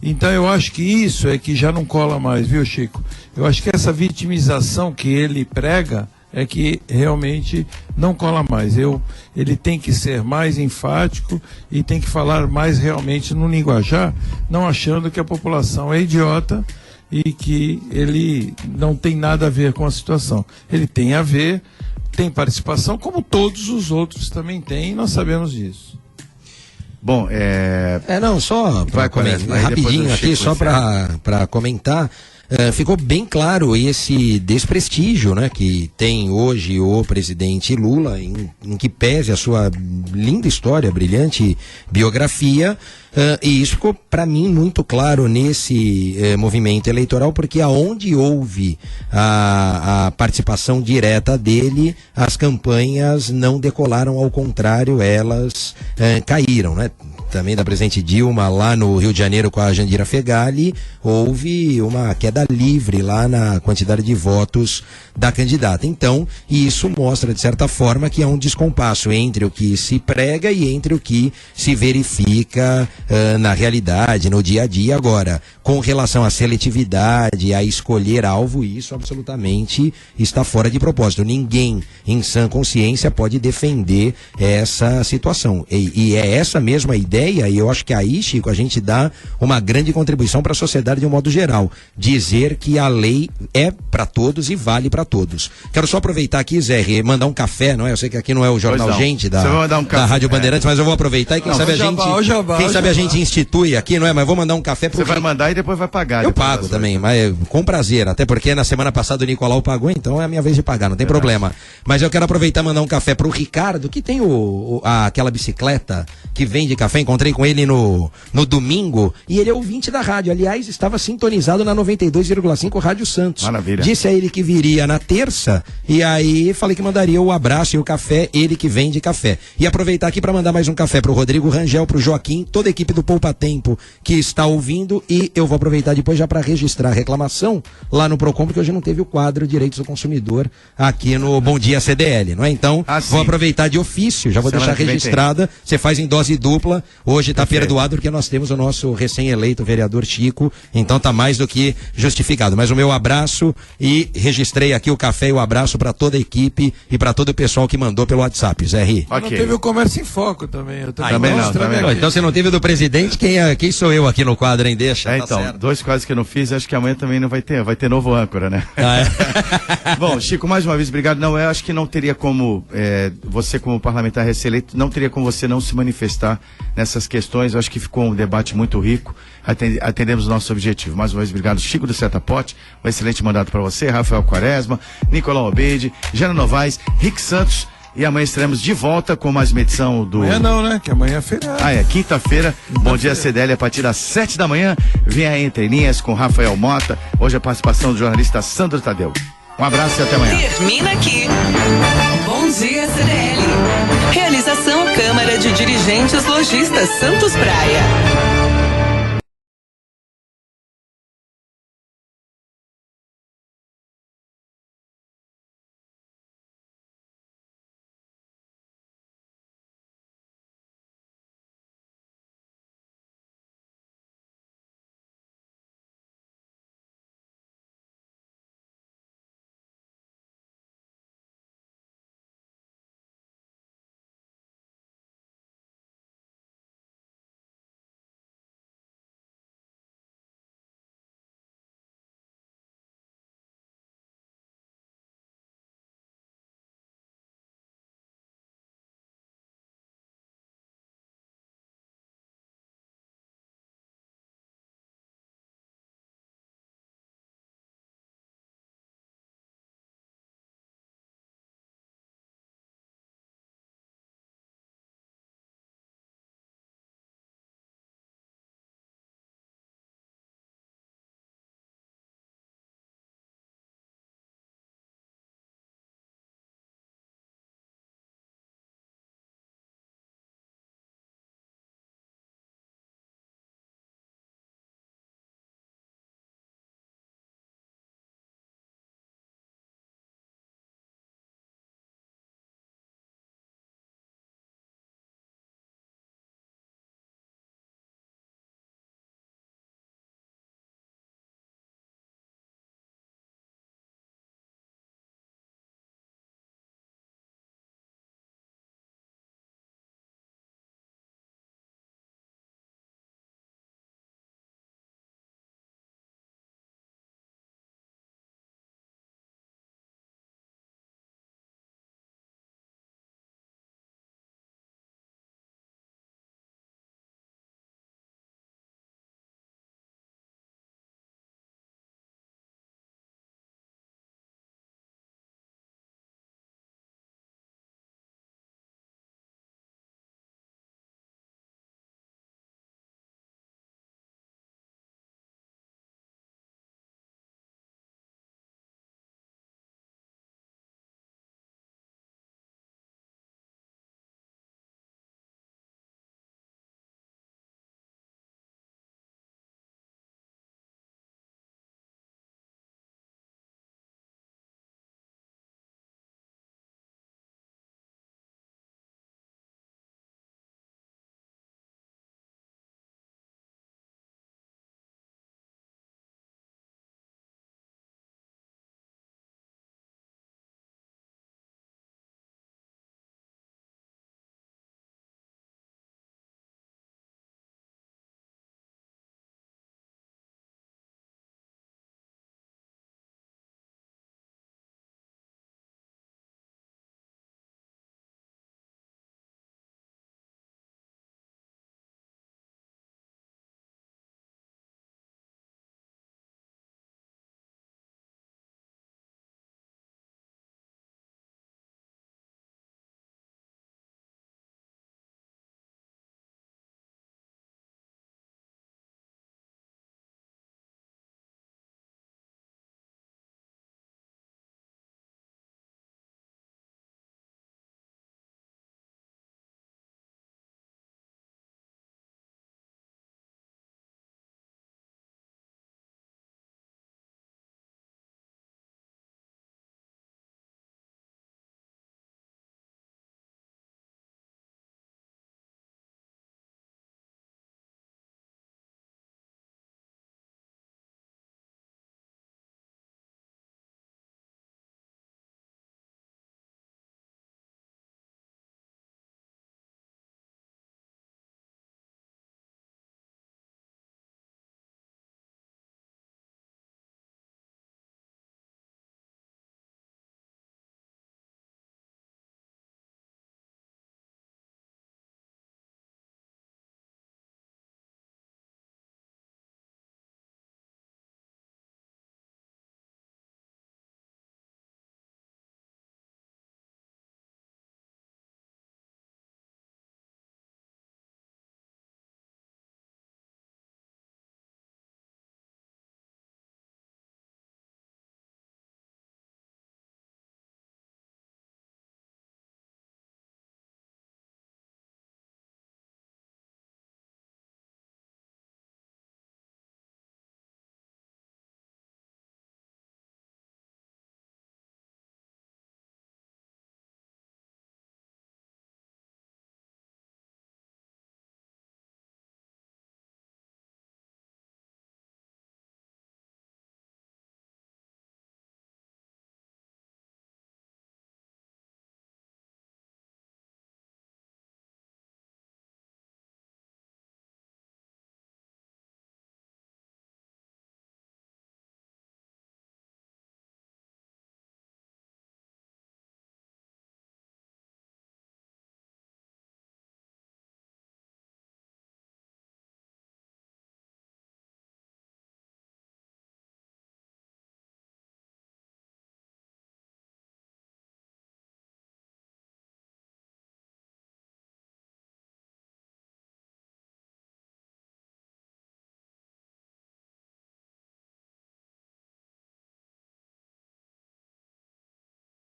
Então eu acho que isso é que já não cola mais, viu, Chico? Eu acho que essa vitimização que ele prega é que realmente não cola mais. Ele tem que ser mais enfático e tem que falar mais realmente no linguajar, não achando que a população é idiota e que ele não tem nada a ver com a situação. Ele tem a ver, tem participação, como todos os outros também têm, e nós sabemos disso. Bom, não, só Vai, Quaresma, aí rapidinho depois o aqui, Chico só encerra. para comentar. Ficou bem claro esse desprestígio, né, que tem hoje o presidente Lula, em que pese a sua linda história, brilhante biografia, e isso ficou para mim muito claro nesse movimento eleitoral, porque aonde houve a participação direta dele, as campanhas não decolaram, ao contrário, elas caíram, né? Também da presidente Dilma lá no Rio de Janeiro com a Jandira Fegali, houve uma queda livre lá na quantidade de votos da candidata. Então, isso mostra de certa forma que há um descompasso entre o que se prega e entre o que se verifica na realidade, no dia a dia. Agora, com relação à seletividade, a escolher alvo, isso absolutamente está fora de propósito. Ninguém em sã consciência pode defender essa situação. E é essa mesma ideia, e eu acho que aí, Chico, a gente dá uma grande contribuição para a sociedade de um modo geral. Dizer que a lei é para todos e vale para todos. Quero só aproveitar aqui, Zé, mandar um café, não é? Eu sei que aqui não é o Jornal Gente da Rádio Bandeirantes, mas eu vou aproveitar e quem sabe a gente institui aqui, não é? Mas vou mandar um café pro... Você vai mandar e depois vai pagar. Eu pago também, mas com prazer, até porque na semana passada o Nicolau pagou, então é a minha vez de pagar, não tem problema. Mas eu quero aproveitar e mandar um café pro Ricardo, que tem aquela bicicleta que vende café. Encontrei com ele no domingo e ele é ouvinte da rádio. Aliás, estava sintonizado na 92,5 Rádio Santos. Maravilha. Disse a ele que viria na terça e aí falei que mandaria o abraço e o café, ele que vende café. E aproveitar aqui para mandar mais um café pro Rodrigo Rangel, pro Joaquim, toda a equipe do Poupa Tempo que está ouvindo, e eu vou aproveitar depois já para registrar a reclamação lá no Procon, porque hoje não teve o quadro Direitos do Consumidor aqui no Bom Dia CDL, não é? Então, vou aproveitar de ofício, já vou deixar registrada, você faz em dose dupla. Hoje está perdoado porque nós temos o nosso recém-eleito vereador Chico, então tá mais do que justificado. Mas o meu abraço, e registrei aqui o café e o abraço para toda a equipe e para todo o pessoal que mandou pelo WhatsApp, Zé Ri. Não teve o Comércio em Foco também. Também não. Então você não teve o do presidente, quem sou eu aqui no quadro, hein? Deixa, então, certo. 2 quadros que eu não fiz, acho que amanhã também não vai ter novo âncora, né? Bom, Chico, mais uma vez, obrigado. Não, eu acho que não teria como, você como parlamentar recém-eleito, não teria como você não se manifestar nessas questões. Eu acho que ficou um debate muito rico, atendemos o nosso objetivo. Mais uma vez, obrigado, Chico do Setapote, um excelente mandato para você, Rafael Quaresma, Nicolau Obeide, Jana Novaes, Rick Santos, e amanhã estaremos de volta com mais uma edição do... Amanhã não, né? Que amanhã é feriado. Quinta-feira. Bom Dia CDL a partir das 7 da manhã. Vem aí Entre Linhas com Rafael Mota. Hoje a participação do jornalista Sandro Tadeu. Um abraço e até amanhã. Termina aqui. Bom Dia CDL. Realização Câmara de Dirigentes Lojistas Santos Praia.